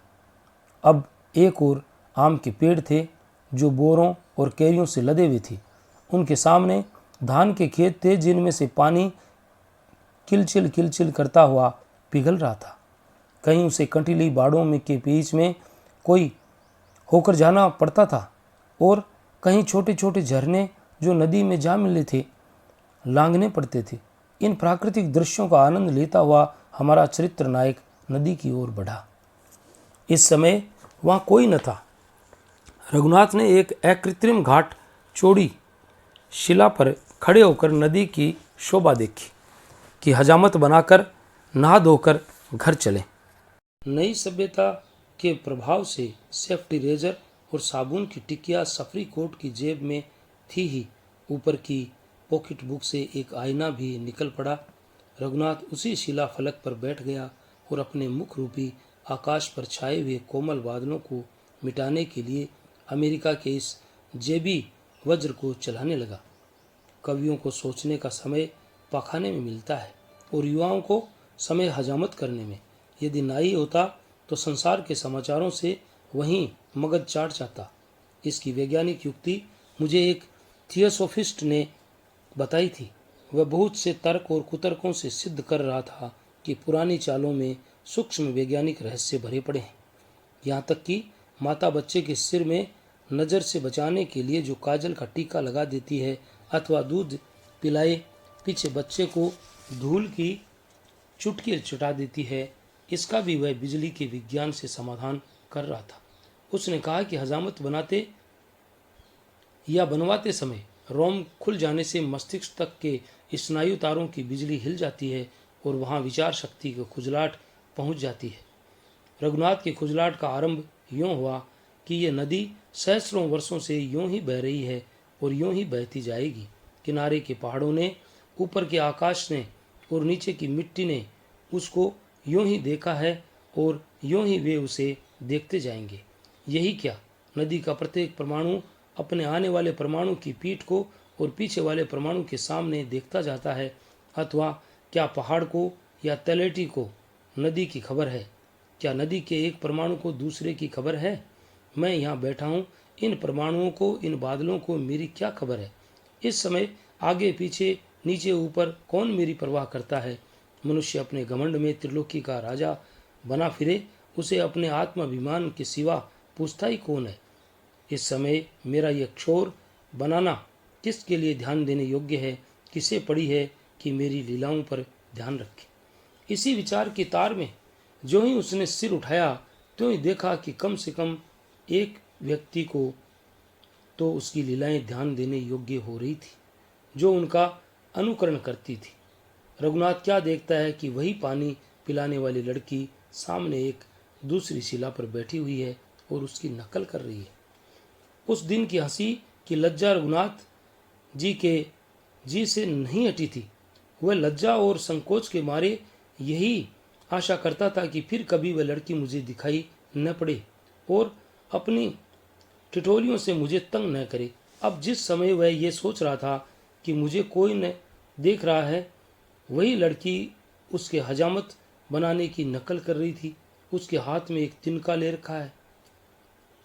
S1: अब एक और आम के पेड़ थे जो बोरों और कैरियों से लदे हुए थे। उनके सामने धान के खेत थे जिनमें से पानी किलचिल किलचिल करता हुआ पिघल रहा था। कहीं उसे कंटीली बाड़ों में के बीच में कोई होकर जाना पड़ता था और कहीं छोटे छोटे झरने जो नदी में जा मिले थे लांघने पड़ते थे। इन प्राकृतिक दृश्यों का आनंद लेता हुआ हमारा चरित्र नायक नदी की ओर बढ़ा। इस समय वहाँ कोई न था। रघुनाथ ने एक अकृत्रिम घाट चौड़ी शिला पर खड़े होकर नदी की शोभा देखी कि हजामत बनाकर नहा धोकर घर चले। नई सभ्यता के प्रभाव से सेफ्टी रेजर और साबुन की टिकिया सफरी कोट की जेब में थी ही। ऊपर की पॉकेट बुक से एक आईना भी निकल पड़ा। रघुनाथ उसी शिला फलक पर बैठ गया और अपने मुख रूपी आकाश पर छाए हुए कोमल बादलों को मिटाने के लिए अमेरिका के इस जेबी वज्र को चलाने लगा। कवियों को सोचने का समय पखाने में मिलता है और युवाओं को समय हजामत करने में। यदि ना ही होता तो संसार के समाचारों से वहीं मगज चाट जाता। इसकी वैज्ञानिक युक्ति मुझे एक थियोसोफिस्ट ने बताई थी। वह बहुत से तर्क और कुतर्कों से सिद्ध कर रहा था कि पुरानी चालों में सूक्ष्म वैज्ञानिक रहस्य भरे पड़े हैं। यहाँ तक कि माता बच्चे के सिर में नज़र से बचाने के लिए जो काजल का टीका लगा देती है अथवा दूध पिलाए पीछे बच्चे को धूल की चुटकी चुटा देती है, इसका भी वह बिजली के विज्ञान से समाधान कर रहा था। उसने कहा कि हजामत बनाते या बनवाते समय रोम खुल जाने से मस्तिष्क तक के स्नायु तारों की बिजली हिल जाती है और वहाँ विचार शक्ति को खुजलाहट पहुँच जाती है। रघुनाथ के खुजलाहट का आरंभ यूँ हुआ कि ये नदी सहस्रों वर्षों से यूँ ही बह रही है और यूँ ही बहती जाएगी। किनारे के पहाड़ों ने, ऊपर के आकाश ने और नीचे की मिट्टी ने उसको यूँ ही देखा है और यूँ ही वे उसे देखते जाएंगे। यही क्या, नदी का प्रत्येक परमाणु अपने आने वाले परमाणु की पीठ को और पीछे वाले परमाणु के सामने देखता जाता है। अथवा क्या पहाड़ को या तलहटी को नदी की खबर है? क्या नदी के एक परमाणु को दूसरे की खबर है? मैं यहाँ बैठा हूँ, इन परमाणुओं को, इन बादलों को मेरी क्या खबर है? इस समय आगे पीछे नीचे ऊपर कौन मेरी परवाह करता है? मनुष्य अपने घमंड में त्रिलोकी का राजा बना फिरे, उसे अपने आत्माभिमान के सिवा पूछता ही कौन है? इस समय मेरा यह क्षोर बनाना किसके लिए ध्यान देने योग्य है? किसे पड़ी है कि मेरी लीलाओं पर ध्यान रखे? इसी विचार की तार में जो ही उसने सिर उठाया त्यों ही देखा कि कम से कम एक व्यक्ति को तो उसकी लीलाएं ध्यान देने योग्य हो रही थी, जो उनका अनुकरण करती थी। रघुनाथ क्या देखता है कि वही पानी पिलाने वाली लड़की सामने एक दूसरी शिला पर बैठी हुई है और उसकी नकल कर रही है। उस दिन की हंसी की लज्जा रघुनाथ जी के जी से नहीं हटी थी। वह लज्जा और संकोच के मारे यही आशा करता था कि फिर कभी वह लड़की मुझे दिखाई न पड़े और अपनी ठिठोलियों से मुझे तंग न करे। अब जिस समय वह ये सोच रहा था कि मुझे कोई न देख रहा है, वही लड़की उसके हजामत बनाने की नकल कर रही थी। उसके हाथ में एक तिनका ले रखा है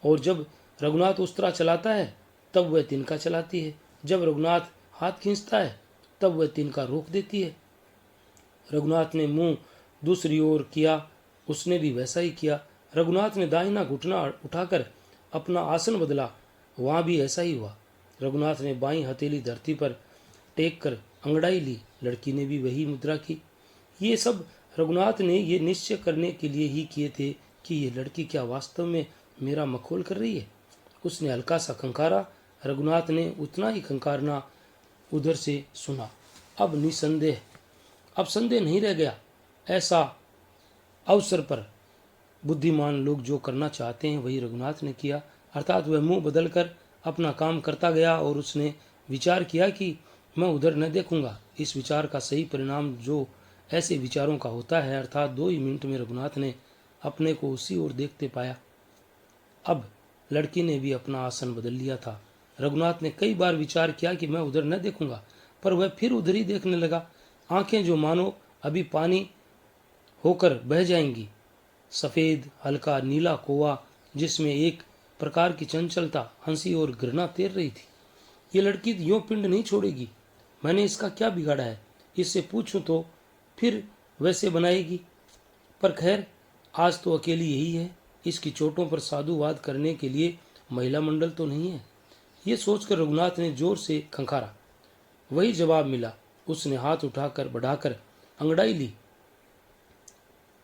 S1: और जब रघुनाथ उस तरह चलाता है तब वह तिनका चलाती है। जब रघुनाथ हाथ खींचता है तब वह तिनका रोक देती है। रघुनाथ ने मुंह दूसरी ओर किया, उसने भी वैसा ही किया। रघुनाथ ने दाहिना घुटना उठाकर अपना आसन बदला, वहाँ भी ऐसा ही हुआ। रघुनाथ ने बाईं हथेली धरती पर टेक कर अंगड़ाई ली, लड़की ने भी वही मुद्रा की। ये सब रघुनाथ ने ये निश्चय करने के लिए ही किए थे कि ये लड़की क्या वास्तव में मेरा मखौल कर रही है। उसने हल्का सा खंकारा। रघुनाथ ने उतना ही खंकारना उधर से सुना। अब निसंदेह, अब संदेह नहीं रह गया। ऐसा अवसर पर बुद्धिमान लोग जो करना चाहते हैं वही रघुनाथ ने किया। अर्थात वह मुंह बदलकर अपना काम करता गया और उसने विचार किया कि मैं उधर न देखूंगा। इस विचार का सही परिणाम जो ऐसे विचारों का होता है, अर्थात 2 ही मिनट में रघुनाथ ने अपने को उसी ओर देखते पाया। अब लड़की ने भी अपना आसन बदल लिया था। रघुनाथ ने कई बार विचार किया कि मैं उधर न देखूंगा, पर वह फिर उधर ही देखने लगा। आंखें जो मानो अभी पानी होकर बह जाएंगी। सफ़ेद हल्का नीला कोवा जिसमें एक प्रकार की चंचलता, हंसी और घृणा तैर रही थी। ये लड़की यूं पिंड नहीं छोड़ेगी। मैंने इसका क्या बिगाड़ा है, इससे पूछूं तो फिर वैसे बनाएगी। पर खैर, आज तो अकेली यही है, इसकी चोटों पर साधुवाद करने के लिए महिला मंडल तो नहीं है। ये सोचकर रघुनाथ ने जोर से खंखारा। वही जवाब मिला। उसने हाथ उठाकर बढ़ाकर अंगड़ाई ली,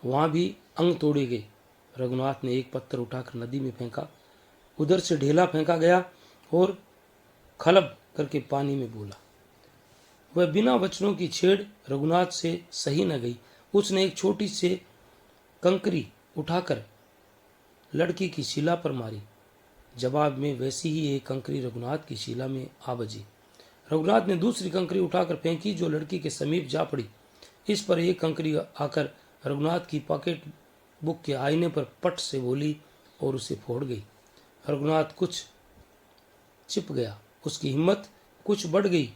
S1: वहां भी अंग तोड़े गए। रघुनाथ ने एक पत्थर उठाकर नदी में फेंका। उधर से ढेला फेंका गया और खलब करके पानी में बोला। वह बिना वचनों की छेड़ रघुनाथ से सही न गई। उसने एक छोटी से कंकरी उठाकर लड़की की शिला पर मारी। जवाब में वैसी ही एक कंकरी रघुनाथ की शिला में आ बजी। रघुनाथ ने दूसरी कंकरी उठाकर फेंकी, जो लड़की के समीप जा पड़ी। इस पर एक कंकरी आकर रघुनाथ की पॉकेट बुक के आईने पर पट से बोली और उसे फोड़ गई। रघुनाथ कुछ चिप गया, उसकी हिम्मत कुछ बढ़ गई।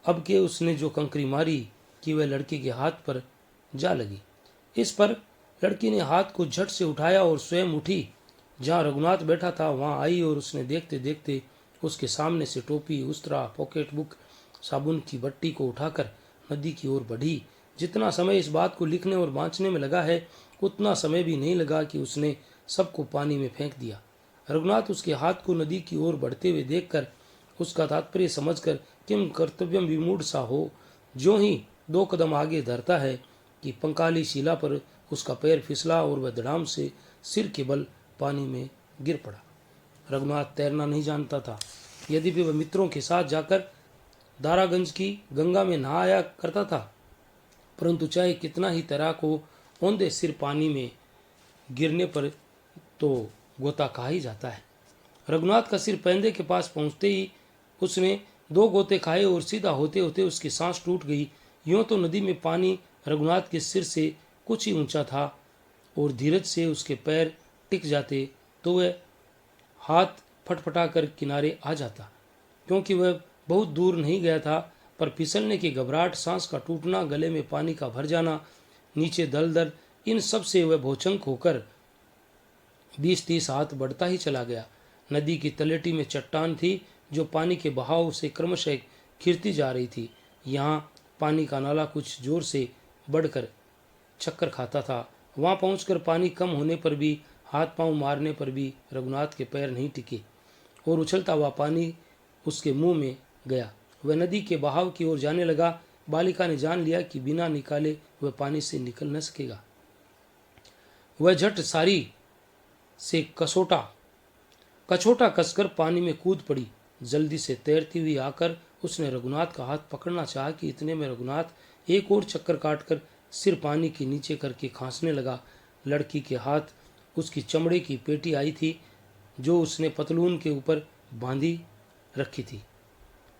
S1: अब के उसने जो कंकरी मारी कि वह लड़की के हाथ पर जा लगी। इस पर लड़की ने हाथ को झट से उठाया और स्वयं उठी। जहाँ रघुनाथ बैठा था वहां आई और उसने देखते देखते उसके सामने से टोपी, उस्तरा, पॉकेट बुक, साबुन की बट्टी को उठाकर नदी की ओर बढ़ी। जितना समय इस बात को लिखने और बांचने में लगा है, उतना समय भी नहीं लगा कि उसने सबको पानी में फेंक दिया। रघुनाथ उसके हाथ को नदी की ओर बढ़ते हुए देखकर उसका तात्पर्य समझकर किम कर्तव्यम विमूढ़ सा हो, ज्यों ही 2 कदम आगे धरता है कि पंकाली शिला पर उसका पैर फिसला और वह धड़ाम से सिर के बल पानी में गिर पड़ा। रघुनाथ तैरना नहीं जानता था। यद्यपि वह मित्रों के साथ जाकर दारागंज की गंगा में नहाया करता था, परंतु चाहे कितना ही तैराक हो, औंधे सिर पानी में गिरने पर तो गोता खा ही जाता है। रघुनाथ का सिर पैंदे के पास पहुंचते ही उसने 2 गोते खाए और सीधा होते होते उसकी सांस टूट गई। यूं तो नदी में पानी रघुनाथ के सिर से कुछ ही ऊंचा था और धीरज से उसके पैर टिक जाते तो वह हाथ फटफटाकर किनारे आ जाता, क्योंकि वह बहुत दूर नहीं गया था। पर फिसलने की घबराहट, सांस का टूटना, गले में पानी का भर जाना, नीचे दलदल, इन सब से वह भौचंक होकर 20-30 हाथ बढ़ता ही चला गया। नदी की तलेटी में चट्टान थी जो पानी के बहाव से क्रमशः खिरती जा रही थी। यहाँ पानी का नाला कुछ जोर से बढ़कर चक्कर खाता था। वहां पहुंचकर पानी कम होने पर भी, हाथ पांव मारने पर भी रघुनाथ के पैर नहीं टिके और उछलता हुआ पानी उसके मुंह में गया। वह नदी के बहाव की ओर जाने लगा। बालिका ने जान लिया कि बिना निकाले वह पानी से निकल न सकेगा। वह झट सारी से कछोटा कसकर पानी में कूद पड़ी। जल्दी से तैरती हुई आकर उसने रघुनाथ का हाथ पकड़ना चाहा कि इतने में रघुनाथ एक और चक्कर काटकर सिर पानी के नीचे करके खांसने लगा। लड़की के हाथ उसकी चमड़े की पेटी आई थी जो उसने पतलून के ऊपर बांधी रखी थी।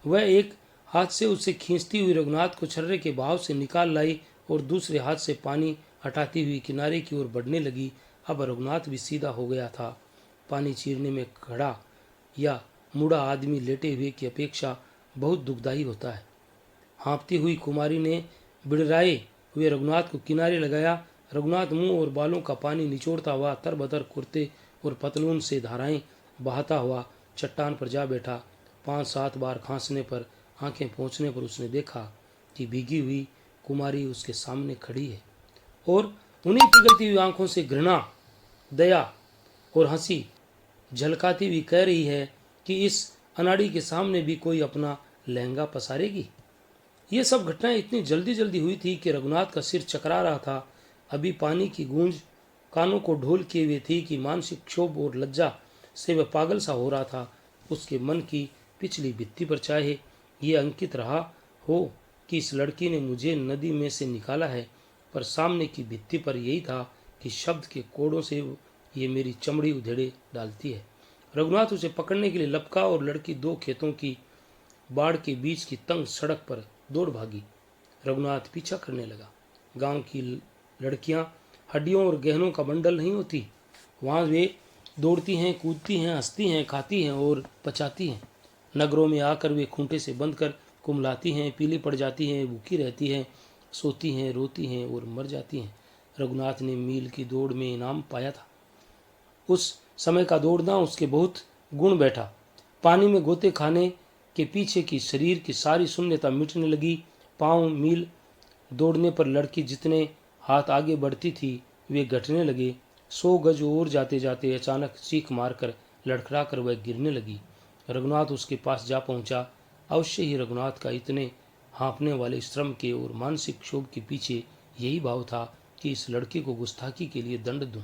S1: वह एक हाथ से उसे खींचती हुई रघुनाथ को छर्रे के बहाव से निकाल लाई और दूसरे हाथ से पानी हटाती हुई किनारे की ओर बढ़ने लगी। अब रघुनाथ भी सीधा हो गया था। पानी चीरने में खड़ा या मुड़ा आदमी लेटे हुए की अपेक्षा बहुत दुखदायी होता है। हाँफती हुई कुमारी ने बिड़राए हुए रघुनाथ को किनारे लगाया। रघुनाथ मुंह और बालों का पानी निचोड़ता हुआ तरबतर कुर्ते और पतलून से धाराएं बहाता हुआ चट्टान पर जा बैठा। 5-7 बार खांसने पर, आंखें पोंछने पर उसने देखा कि भीगी हुई कुमारी उसके सामने खड़ी है और उन्हीं पिघलती हुई आंखों से घृणा, दया और हंसी झलकाती हुई कह रही है कि इस अनाड़ी के सामने भी कोई अपना लहंगा पसारेगी। ये सब घटनाएं इतनी जल्दी जल्दी हुई थी कि रघुनाथ का सिर चकरा रहा था। अभी पानी की गूंज कानों को ढोल किए हुए थी कि मानसिक क्षोभ और लज्जा से वह पागल सा हो रहा था। उसके मन की पिछली भित्ति पर चाहे ये अंकित रहा हो कि इस लड़की ने मुझे नदी में से निकाला है, पर सामने की भित्ति पर यही था कि शब्द के कोड़ों से ये मेरी चमड़ी उधेड़े डालती है। रघुनाथ उसे पकड़ने के लिए लपका और लड़की 2 खेतों की बाढ़ के बीच की तंग सड़क पर दौड़ भागी। रघुनाथ पीछा करने लगा। गांव की लड़कियां हड्डियों और गहनों का बंडल नहीं होती। वहां वे दौड़ती हैं, कूदती हैं, हंसती हैं, खाती हैं और पचाती हैं। नगरों में आकर वे खूंटे से बंध कर कुमलाती हैं, पीली पड़ जाती हैं, भूखी रहती हैं, सोती हैं, रोती हैं और मर जाती हैं। रघुनाथ ने मील की दौड़ में इनाम पाया था। उस समय का दौड़ना उसके बहुत गुण बैठा। पानी में गोते खाने के पीछे की शरीर की सारी शून्यता मिटने लगी। पाँव मील दौड़ने पर लड़की जितने हाथ आगे बढ़ती थी वे घटने लगे। 100 गज और जाते जाते अचानक चीख मारकर लड़खड़ाकर वह गिरने लगी। रघुनाथ उसके पास जा पहुंचा। अवश्य ही रघुनाथ का इतने हाँफने वाले श्रम के और मानसिक क्षोभ के पीछे यही भाव था कि इस लड़के को गुस्ताखी के लिए दंड दूं।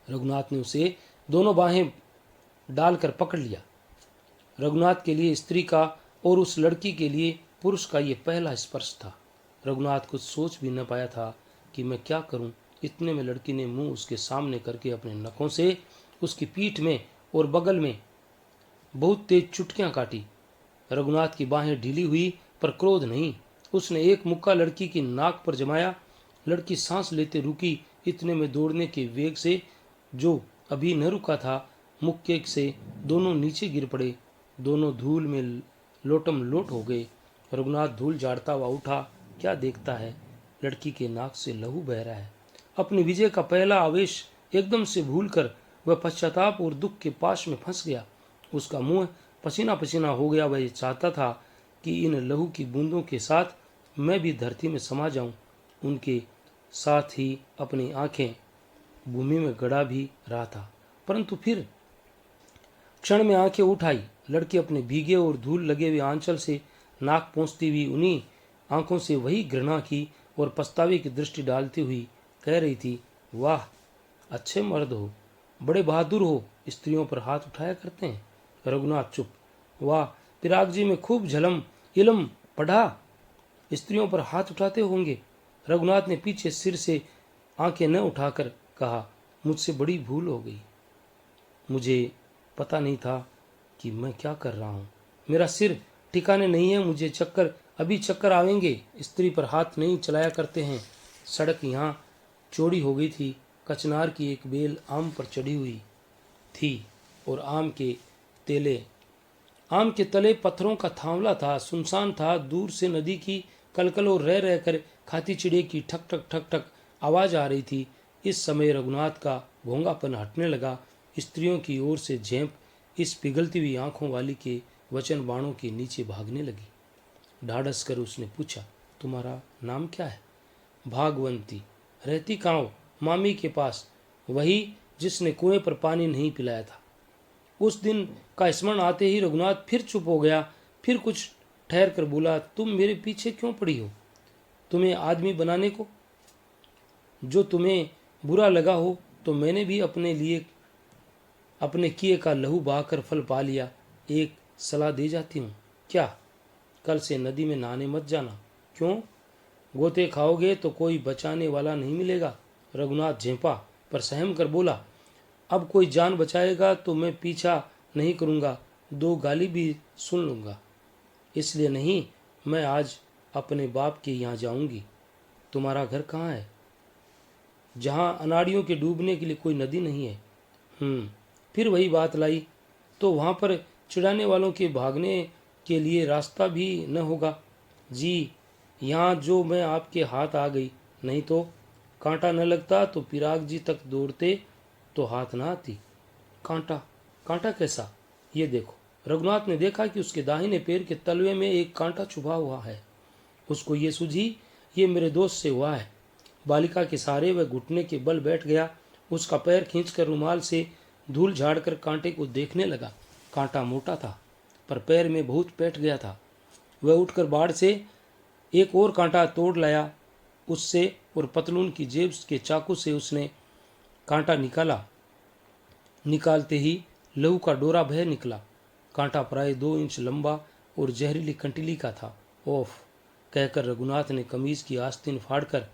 S1: रघुनाथ ने उसे दोनों बाहें डालकर पकड़ लिया। रघुनाथ के लिए स्त्री का और उस लड़की के लिए पुरुष का ये पहला स्पर्श था। रघुनाथ कुछ सोच भी न पाया था कि मैं क्या करूं। इतने में लड़की ने मुंह उसके सामने करके अपने नखों से उसकी पीठ में और बगल में बहुत तेज चुटकियां काटी। रघुनाथ की बाहें ढीली हुई पर क्रोध नहीं। उसने एक मुक्का लड़की की नाक पर जमाया। लड़की सांस लेते रुकी। इतने में दौड़ने के वेग से जो अभी न रुका था, मुक्के से दोनों नीचे गिर पड़े। दोनों धूल में लोटम लोट हो गए। रघुनाथ धूल झाड़ता हुआ उठा। क्या देखता है, लड़की के नाक से लहू बह रहा है। अपनी विजय का पहला आवेश एकदम से भूलकर वह पश्चाताप और दुख के पाश में फंस गया। उसका मुंह पसीना पसीना हो गया। वह चाहता था कि इन लहू की बूंदों के साथ मैं भी धरती में समा जाऊं। उनके साथ ही अपनी आंखें भूमि में गड़ा भी रहा था, परंतु फिर क्षण में आंखें उठाई। लड़की अपने भीगे और धूल लगे हुए आंचल से नाक पोंछती हुई उन्हीं आंखों से वही घृणा की और पछतावे की दृष्टि डालती हुई कह रही थी, वाह अच्छे मर्द हो, बड़े बहादुर हो, स्त्रियों पर हाथ उठाया करते हैं। रघुनाथ चुप। वाह, पिराग जी में खूब झलम इलम पढ़ा, स्त्रियों पर हाथ उठाते होंगे। रघुनाथ ने पीछे सिर से आंखें न उठाकर कहा, मुझसे बड़ी भूल हो गई। मुझे पता नहीं था कि मैं क्या कर रहा हूँ। मेरा सिर ठिकाने नहीं है। मुझे अभी चक्कर आवेंगे। स्त्री पर हाथ नहीं चलाया करते हैं। सड़क यहाँ चौड़ी हो गई थी। कचनार की एक बेल आम पर चढ़ी हुई थी और आम के तले पत्थरों का थांवला था। सुनसान था। दूर से नदी की कलकल और रह रहकर खाती चिड़िया की ठक ठक ठक ठक आवाज आ रही थी। इस समय रघुनाथ का भोंगापन हटने लगा। स्त्रियों की ओर से झेंप इस पिघलती हुई आंखों वाली के वचन बाणों के नीचे भागने लगी। ढाढ़स कर उसने पूछा, तुम्हारा नाम क्या है? भागवंती। रहती कहाँ हो? मामी के पास, वही जिसने कुएं पर पानी नहीं पिलाया था। उस दिन का स्मरण आते ही रघुनाथ फिर चुप हो गया। फिर कुछ ठहर कर बोला, तुम मेरे पीछे क्यों पड़ी हो? तुम्हें आदमी बनाने को? जो तुम्हें बुरा लगा हो तो मैंने भी अपने किए का लहू बहाकर फल पा लिया। एक सलाह दे जाती हूँ। क्या? कल से नदी में नहाने मत जाना। क्यों? गोते खाओगे तो कोई बचाने वाला नहीं मिलेगा। रघुनाथ झेंपा पर सहम कर बोला, अब कोई जान बचाएगा तो मैं पीछा नहीं करूँगा, 2 गाली भी सुन लूँगा। इसलिए नहीं, मैं आज अपने बाप के यहाँ जाऊँगी। तुम्हारा घर कहाँ है? जहाँ अनाड़ियों के डूबने के लिए कोई नदी नहीं है। फिर वही बात लाई, तो वहाँ पर चिढ़ाने वालों के भागने के लिए रास्ता भी न होगा। जी, यहाँ जो मैं आपके हाथ आ गई, नहीं तो कांटा न लगता तो पिराग जी तक दौड़ते तो हाथ ना आती। कांटा? कांटा कैसा? ये देखो। रघुनाथ ने देखा कि उसके दाहिने पैर के तलवे में एक कांटा छुपा हुआ है। उसको ये सूझी, ये मेरे दोस्त से हुआ है। बालिका के सहारे वह घुटने के बल बैठ गया। उसका पैर खींचकर रुमाल से धूल झाड़कर कांटे को देखने लगा। कांटा मोटा था पर पैर में बहुत बैठ गया था। वह उठकर बाड़ से एक और कांटा तोड़ लाया उससे और पतलून की जेब के चाकू से उसने कांटा निकाला। निकालते ही लहू का डोरा बह निकला। कांटा प्राय 2 इंच लंबा और जहरीली कंटीली का था। ओफ कहकर रघुनाथ ने कमीज की आस्तीन फाड़कर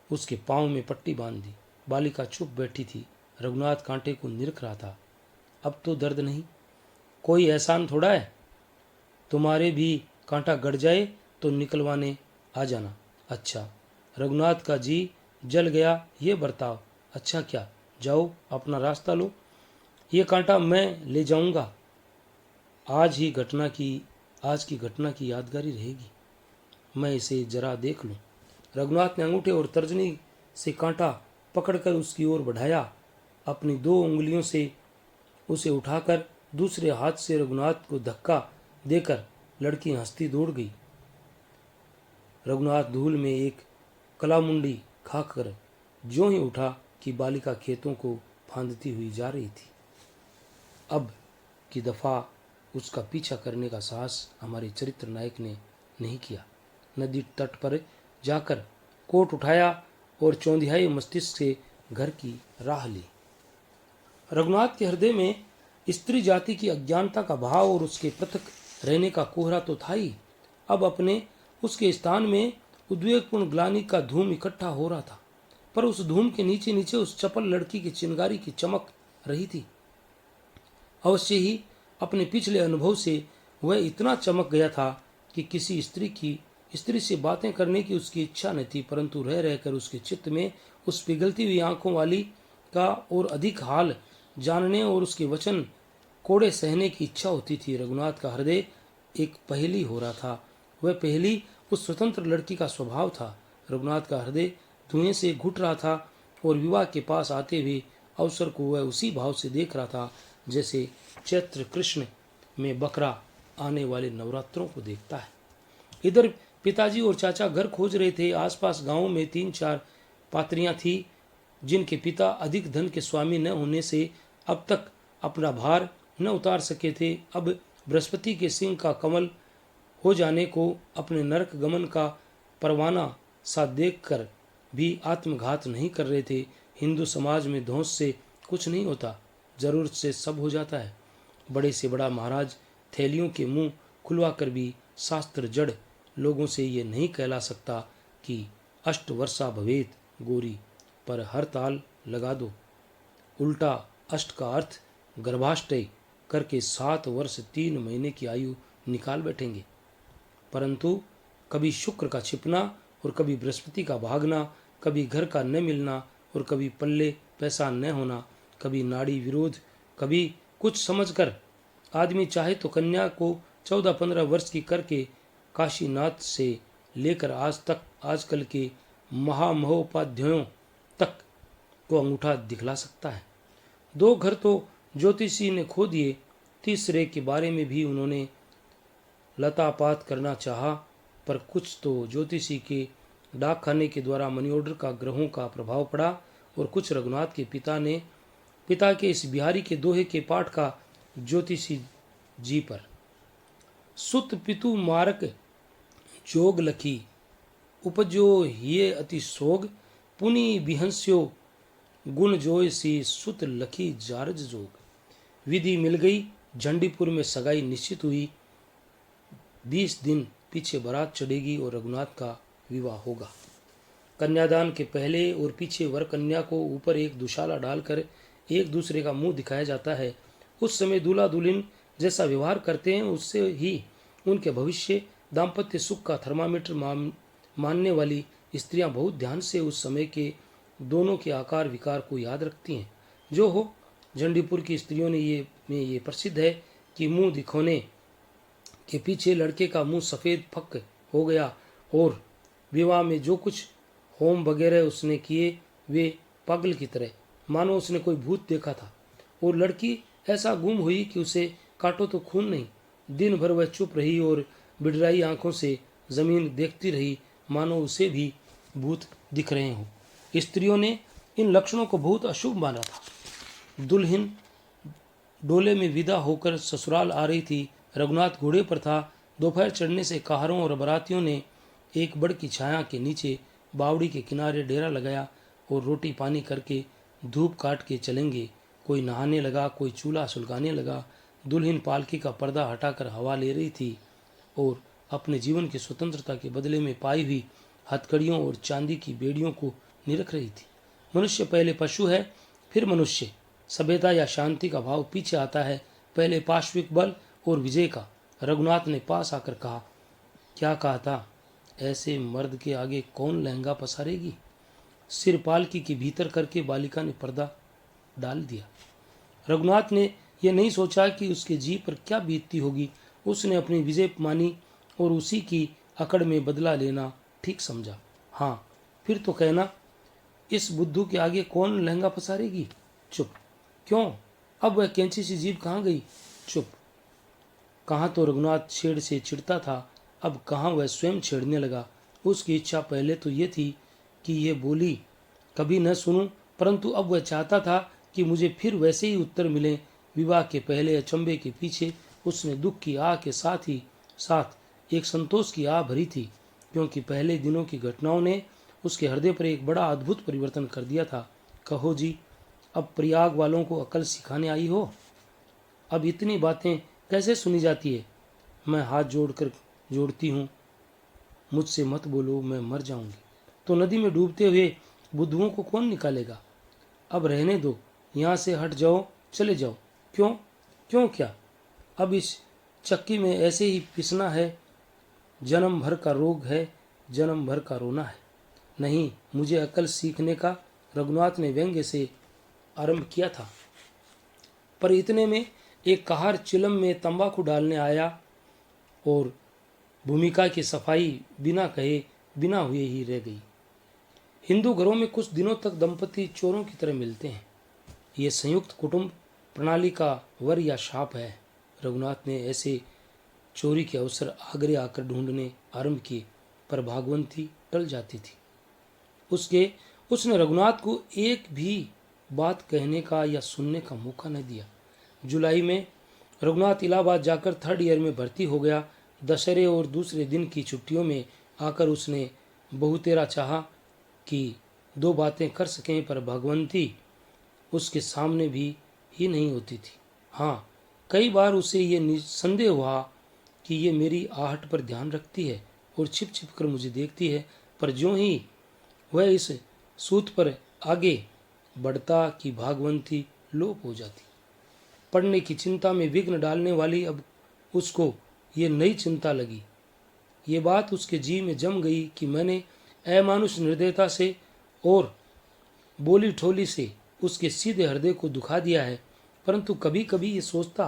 S1: उसके पांव में पट्टी बांध दी। बालिका चुप बैठी थी। रघुनाथ कांटे को निरख रहा था। अब तो दर्द नहीं, कोई एहसान थोड़ा है। तुम्हारे भी कांटा गड़ जाए तो निकलवाने आ जाना। अच्छा। रघुनाथ का जी जल गया। ये बर्ताव अच्छा क्या? जाओ अपना रास्ता लो। ये कांटा मैं ले जाऊंगा। आज की घटना की यादगारी रहेगी। मैं इसे जरा देख लूं। रघुनाथ ने अंगूठे और तर्जनी से कांटा पकड़कर उसकी ओर बढ़ाया। अपनी 2 उंगलियों से उसे उठाकर दूसरे हाथ से रघुनाथ को धक्का देकर लड़की हंसती दौड़ गई। रघुनाथ धूल में एक कलामुंडी खाकर ज्यों ही उठा कि बालिका खेतों को फांदती हुई जा रही थी। अब की दफा उसका पीछा करने का साहस हमारे चरित्र नायक ने नहीं किया। नदी तट पर जाकर कोट उठाया और चौंधियाई मस्तिष्क से घर की राह ली। रघुनाथ के हृदय में स्त्री जाति की अज्ञानता का भाव और उसके पृथक रहने का कोहरा तो था ही, अब अपने उसके स्थान में उद्वेगपूर्ण ग्लानि का धूम इकट्ठा हो रहा था। पर उस धूम के नीचे नीचे उस चपल लड़की की चिंगारी की चमक रही थी। अवश्य ही अपने पिछले अनुभव से वह इतना चमक गया था कि किसी स्त्री से बातें करने की उसकी इच्छा न थी, परंतु रह रहकर उसके चित्त में उस पिघलती हुई आंखों वाली का और अधिक हाल जानने और उसके वचन कोड़े सहने की इच्छा होती थी। रघुनाथ का हृदय एक पहेली हो रहा था। वह पहेली उस स्वतंत्र लड़की का स्वभाव था। रघुनाथ का हृदय धुएं से घुट रहा था और विवाह के पास आते हुए अवसर को वह उसी भाव से देख रहा था जैसे चैत्र कृष्ण में बकरा आने वाले नवरात्रों को देखता है। इधर पिताजी और चाचा घर खोज रहे थे। आसपास गांवों में 3-4 पात्रियां थी जिनके पिता अधिक धन के स्वामी न होने से अब तक अपना भार न उतार सके थे। अब बृहस्पति के सिंह का कमल हो जाने को अपने नरक गमन का परवाना सा देखकर भी आत्मघात नहीं कर रहे थे। हिंदू समाज में धौंस से कुछ नहीं होता, जरूरत से सब हो जाता है। बड़े से बड़ा महाराज थैलियों के मुंह खुलवा कर भी शास्त्र जड़ लोगों से ये नहीं कहला सकता कि अष्ट वर्षा भवेत गोरी, पर हर ताल लगा दो। उल्टा अष्ट का अर्थ गर्भाष्टय करके 7 वर्ष 3 महीने की आयु निकाल बैठेंगे। परंतु कभी शुक्र का छिपना और कभी बृहस्पति का भागना, कभी घर का न मिलना और कभी पल्ले पैसा न होना, कभी नाड़ी विरोध, कभी कुछ समझकर आदमी चाहे तो कन्या को 14-15 वर्ष की करके काशीनाथ से लेकर आजकल के महामहोपाध्यायों तक को अंगूठा दिखला सकता है। 2 घर तो ज्योतिषी ने खो दिए, तीसरे के बारे में भी उन्होंने लतापात करना चाहा, पर कुछ तो ज्योतिषी के डाक खाने के द्वारा मनी ऑर्डर का ग्रहों का प्रभाव पड़ा और कुछ रघुनाथ के पिता के इस बिहारी के दोहे के पाठ का ज्योतिषी जी पर। सुत पितु मारक जोग लखी, उपजो हिये अति सोग, पुनि बिहंस्यो गुण जोय सी सुत लखी जारज जोग। विधि मिल गई, झंडीपुर में सगाई निश्चित हुई। 20 दिन पीछे बारात चढ़ेगी और रघुनाथ का विवाह होगा। कन्यादान के पहले और पीछे वर कन्या को ऊपर एक दुशाला डालकर एक दूसरे का मुंह दिखाया जाता है। उस समय दूल्हा दुल्हन जैसा व्यवहार करते हैं उससे ही उनके भविष्य दाम्पत्य सुख का थर्मामीटर मानने वाली स्त्रियां बहुत ध्यान से उस समय के दोनों के आकार विकार को याद रखती हैं। जो हो, झंडीपुर की स्त्रियों ने ये प्रसिद्ध है कि मुंह दिखाने के पीछे लड़के का मुंह सफ़ेद फक हो गया और विवाह में जो कुछ होम वगैरह उसने किए वे पागल की तरह, मानो उसने कोई भूत देखा था। और लड़की ऐसा गुम हुई कि उसे काटो तो खून नहीं। दिन भर वह चुप रही और बिडराई आंखों से जमीन देखती रही, मानो उसे भी भूत दिख रहे हों। स्त्रियों ने इन लक्षणों को बहुत अशुभ माना था। दुल्हन डोले में विदा होकर ससुराल आ रही थी। रघुनाथ घोड़े पर था। दोपहर चढ़ने से काहरों और बारातियों ने एक बड़ की छाया के नीचे बावड़ी के किनारे डेरा लगाया और रोटी पानी करके धूप काट के चलेंगे। कोई नहाने लगा, कोई चूल्हा सुलगाने लगा। दुल्हन पालकी का पर्दा हटाकर हवा ले रही थी और अपने जीवन की स्वतंत्रता के बदले में पाई हुई हथकड़ियों और चांदी की बेड़ियों को निरख रही थी। मनुष्य पहले पशु है, फिर मनुष्य। सभ्यता या शांति का भाव पीछे आता है, पहले पाश्विक बल और विजय का। रघुनाथ ने पास आकर कहा, क्या कहा था? ऐसे मर्द के आगे कौन लहंगा पसारेगी? सिर पालकी के भीतर करके बालिका ने पर्दा डाल दिया। रघुनाथ ने यह नहीं सोचा कि उसके जी पर क्या बीतती होगी। उसने अपनी विजय मानी और उसी की अकड़ में बदला लेना ठीक समझा। हाँ, फिर तो कहना, इस बुद्धू के आगे कौन लहंगा पसारेगी? चुप। क्यों? अब वह कैंची सी जीभ कहाँ गई? चुप। कहाँ तो रघुनाथ छेड़ से चिढ़ता था, अब कहाँ वह स्वयं छेड़ने लगा। उसकी इच्छा पहले तो ये थी कि ये बोली कभी न सुनूं, परंतु अब वह चाहता था कि मुझे फिर वैसे ही उत्तर मिले। विवाह के पहले अचंभे के पीछे उसने दुख की आह के साथ ही साथ एक संतोष की आह भरी थी, क्योंकि पहले दिनों की घटनाओं ने उसके हृदय पर एक बड़ा अद्भुत परिवर्तन कर दिया था। कहो जी, अब प्रयाग वालों को अकल सिखाने आई हो? अब इतनी बातें कैसे सुनी जाती है? मैं हाथ जोड़कर जोड़ती हूँ, मुझसे मत बोलो, मैं मर जाऊंगी तो नदी में डूबते हुए बुद्धुओं को कौन निकालेगा? अब रहने दो, यहाँ से हट जाओ, चले जाओ। क्यों? क्यों क्या? अब इस चक्की में ऐसे ही पिसना है? जन्म भर का रोग है, जन्म भर का रोना है। नहीं, मुझे अकल सीखने का रघुनाथ ने व्यंग्य से आरंभ किया था, पर इतने में एक कहार चिलम में तंबाकू डालने आया और भूमिका की सफाई बिना कहे बिना हुए ही रह गई। हिंदू घरों में कुछ दिनों तक दंपति चोरों की तरह मिलते हैं। ये संयुक्त कुटुंब प्रणाली का वर या शाप है। रघुनाथ ने ऐसे चोरी के अवसर आगरे आकर ढूंढने आरंभ किए, पर भागवंती टल जाती थी। उसने रघुनाथ को एक भी बात कहने का या सुनने का मौका न दिया। जुलाई में रघुनाथ इलाहाबाद जाकर 3rd ईयर में भर्ती हो गया। दशहरे और दूसरे दिन की छुट्टियों में आकर उसने बहुतेरा चाहा कि 2 बातें कर सकें, पर भगवंती उसके सामने भी ही नहीं होती थी। हाँ, कई बार उसे ये संदेह हुआ कि ये मेरी आहट पर ध्यान रखती है और छिप छिप कर मुझे देखती है, पर ज्यों ही वह इस सूत पर आगे बढ़ता कि भागवंती लोप हो जाती। पढ़ने की चिंता में विघ्न डालने वाली अब उसको ये नई चिंता लगी। ये बात उसके जी में जम गई कि मैंने अमानुष निर्दयता से और बोली ठोली से उसके सीधे हृदय को दुखा दिया है। परंतु कभी कभी ये सोचता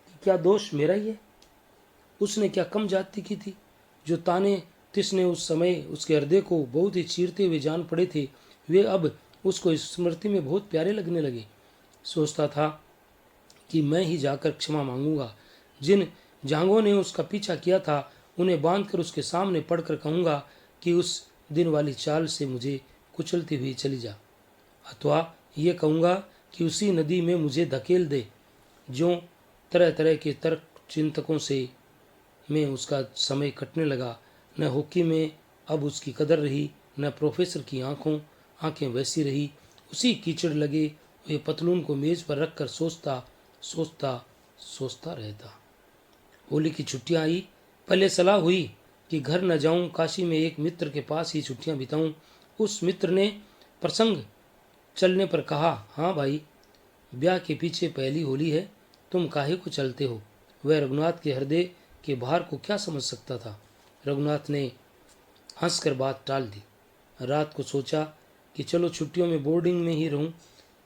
S1: कि क्या दोष मेरा ही है? उसने क्या कम जाति की थी? जो ताने तिसने उस समय उसके हृदय को बहुत ही चीरते हुए जान पड़े थे, वे अब उसको स्मृति में बहुत प्यारे लगने लगे। सोचता था कि मैं ही जाकर क्षमा मांगूंगा। जिन जांगों ने उसका पीछा किया था उन्हें बांधकर उसके सामने पड़कर कहूंगा कि उस दिन वाली चाल से मुझे कुचलती हुई चली जा, अथवा ये कहूंगा कि उसी नदी में मुझे धकेल दे। जो तरह तरह के तर्क चिंतकों से में उसका समय कटने लगा। न हॉकी में अब उसकी कदर रही, न प्रोफेसर की आंखें वैसी रही। उसी कीचड़ लगे वे पतलून को मेज पर रखकर सोचता रहता। होली की छुट्टियां आई। पहले सलाह हुई कि घर न जाऊं, काशी में एक मित्र के पास ही छुट्टियां बिताऊं। उस मित्र ने प्रसंग चलने पर कहा, हाँ भाई, ब्याह के पीछे पहली होली है, तुम काहे को चलते हो? वह रघुनाथ के हृदय के भार को क्या समझ सकता था। रघुनाथ ने हंसकर बात टाल दी। रात को सोचा कि चलो छुट्टियों में बोर्डिंग में ही रहूं,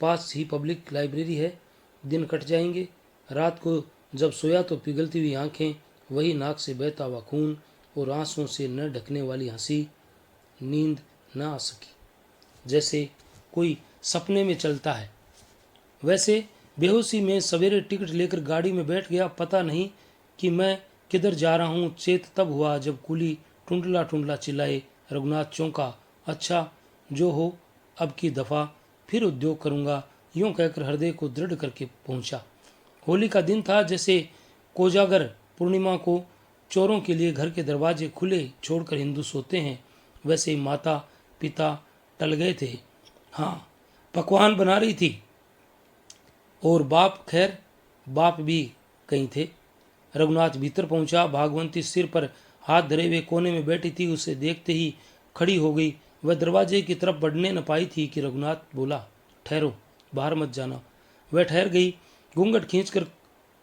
S1: पास ही पब्लिक लाइब्रेरी है, दिन कट जाएंगे। रात को जब सोया तो पिघलती हुई आंखें, वही नाक से बहता हुआ खून और आंसुओं से न ढकने वाली हंसी। नींद न आ सकी। जैसे कोई सपने में चलता है वैसे बेहोशी में सवेरे टिकट लेकर गाड़ी में बैठ गया। पता नहीं कि मैं किधर जा रहा हूँ। चेत तब हुआ जब कुली टुंडला टुंडला चिल्लाए। रघुनाथ चौंका। अच्छा, जो हो, अब की दफ़ा फिर उद्योग करूँगा, यूं कहकर हृदय को दृढ़ करके पहुँचा। होली का दिन था। जैसे कोजागर पूर्णिमा को चोरों के लिए घर के दरवाजे खुले छोड़कर हिंदू सोते हैं, वैसे ही माता पिता टल गए थे। हाँ, पकवान बना रही थी और बाप भी कहीं थे। रघुनाथ भीतर पहुंचा। भागवंती सिर पर हाथ धरे हुए कोने में बैठी थी। उसे देखते ही खड़ी हो गई। वह दरवाजे की तरफ बढ़ने न पाई थी कि रघुनाथ बोला, ठहरो, बाहर मत जाना। वह ठहर गई। घूंघट खींचकर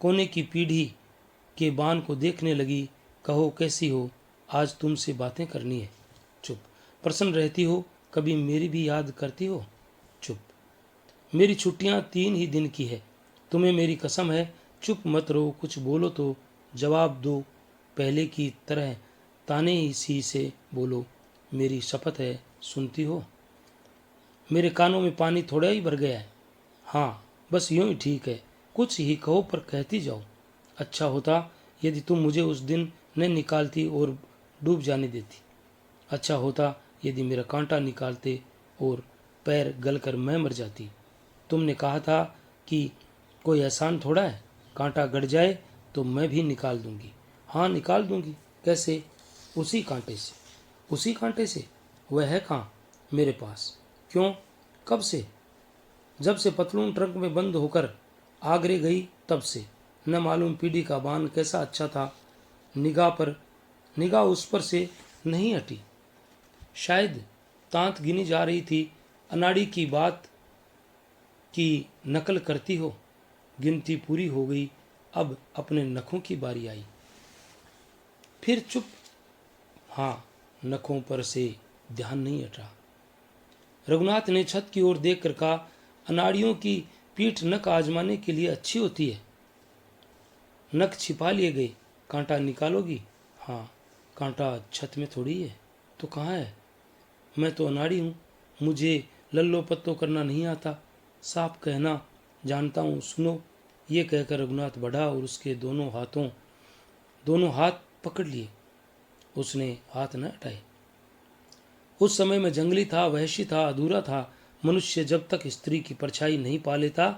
S1: कोने की पीढ़ी के बान को देखने लगी। कहो, कैसी हो? आज तुमसे बातें करनी है। चुप। प्रसन्न रहती हो? कभी मेरी भी याद करती हो? चुप। मेरी छुट्टियां 3 ही दिन की है, तुम्हें मेरी कसम है। चुप मत रहो, कुछ बोलो तो जवाब दो। पहले की तरह ताने सी से बोलो, मेरी शपथ है, सुनती हो? मेरे कानों में पानी थोड़ा ही भर गया है। हाँ, बस यूं ही ठीक है। कुछ ही कहो, पर कहती जाओ। अच्छा होता यदि तुम मुझे उस दिन न निकालती और डूब जाने देती। अच्छा होता यदि मेरा कांटा निकालते और पैर गलकर मैं मर जाती। तुमने कहा था कि कोई एहसान थोड़ा है, कांटा गड़ जाए तो मैं भी निकाल दूंगी। हाँ, निकाल दूंगी। कैसे? उसी कांटे से। उसी कांटे से? वह है कहाँ? मेरे पास। क्यों? कब से? जब से पतलून ट्रंक में बंद होकर आगरे गई तब से। न मालूम पीढ़ी का बान कैसा अच्छा था, निगाह उस पर से नहीं हटी। शायद तांत गिनी जा रही थी, अनाड़ी की बात की नकल करती हो। गिनती पूरी हो गई, अब अपने नखों की बारी आई। फिर चुप। हाँ, नखों पर से ध्यान नहीं हटा। रघुनाथ ने छत की ओर देखकर कहा, अनाड़ियों की पीठ नख आजमाने के लिए अच्छी होती है। नख छिपा लिए गए। कांटा निकालोगी? हाँ। कांटा छत में थोड़ी है तो कहाँ है? मैं तो अनाड़ी हूँ, मुझे लल्लो पत्तो करना नहीं आता, साफ कहना जानता हूँ, सुनो। ये कहकर रघुनाथ बढ़ा और उसके दोनों हाथ पकड़ लिए। उसने हाथ न हटाए। उस समय मैं जंगली था, वहशी था, अधूरा था। मनुष्य जब तक स्त्री की परछाई नहीं पा लेता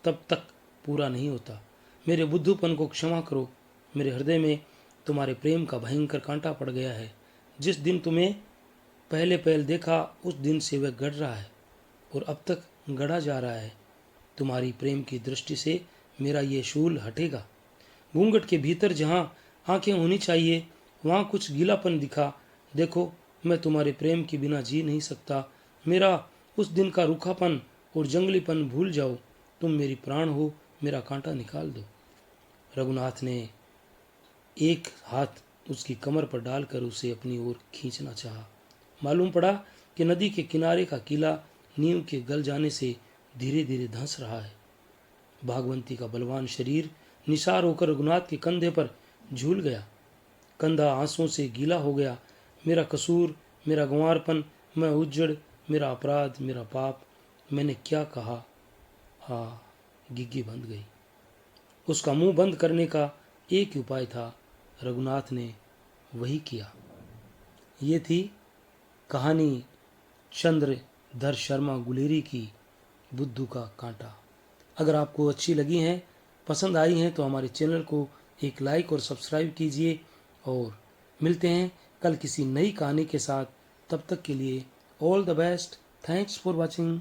S1: तब तक पूरा नहीं होता। मेरे बुद्धूपन को क्षमा करो। मेरे हृदय में तुम्हारे प्रेम का भयंकर कांटा पड़ गया है। जिस दिन तुम्हें पहले पहल देखा उस दिन से वह गड़ रहा है और अब तक गड़ा जा रहा है। तुम्हारी प्रेम की दृष्टि से मेरा ये शूल हटेगा। घूंघट के भीतर जहाँ आंखें होनी चाहिए वहाँ कुछ गीलापन दिखा। देखो, मैं तुम्हारे प्रेम के बिना जी नहीं सकता। मेरा उस दिन का रूखापन और जंगलीपन भूल जाओ। तुम मेरी प्राण हो, मेरा कांटा निकाल दो। रघुनाथ ने एक हाथ उसकी कमर पर डालकर उसे अपनी ओर खींचना चाहा। मालूम पड़ा कि नदी के किनारे का किला नींव के गल जाने से धीरे धीरे धंस रहा है। भागवंती का बलवान शरीर निसार होकर रघुनाथ के कंधे पर झूल गया। कंधा आंसुओं से गीला हो गया। मेरा कसूर, मेरा गंवारपन, मैं उज्जड़, मेरा अपराध, मेरा पाप, मैंने क्या कहा? हाँ, गिग्गी बंध गई। उसका मुंह बंद करने का एक ही उपाय था। रघुनाथ ने वही किया। ये थी कहानी चंद्रधर शर्मा गुलेरी की बुद्धू का कांटा। अगर आपको अच्छी लगी हैं, पसंद आई हैं तो हमारे चैनल को एक लाइक और सब्सक्राइब कीजिए और मिलते हैं कल किसी नई कहानी के साथ। तब तक के लिए all the best. Thanks for watching.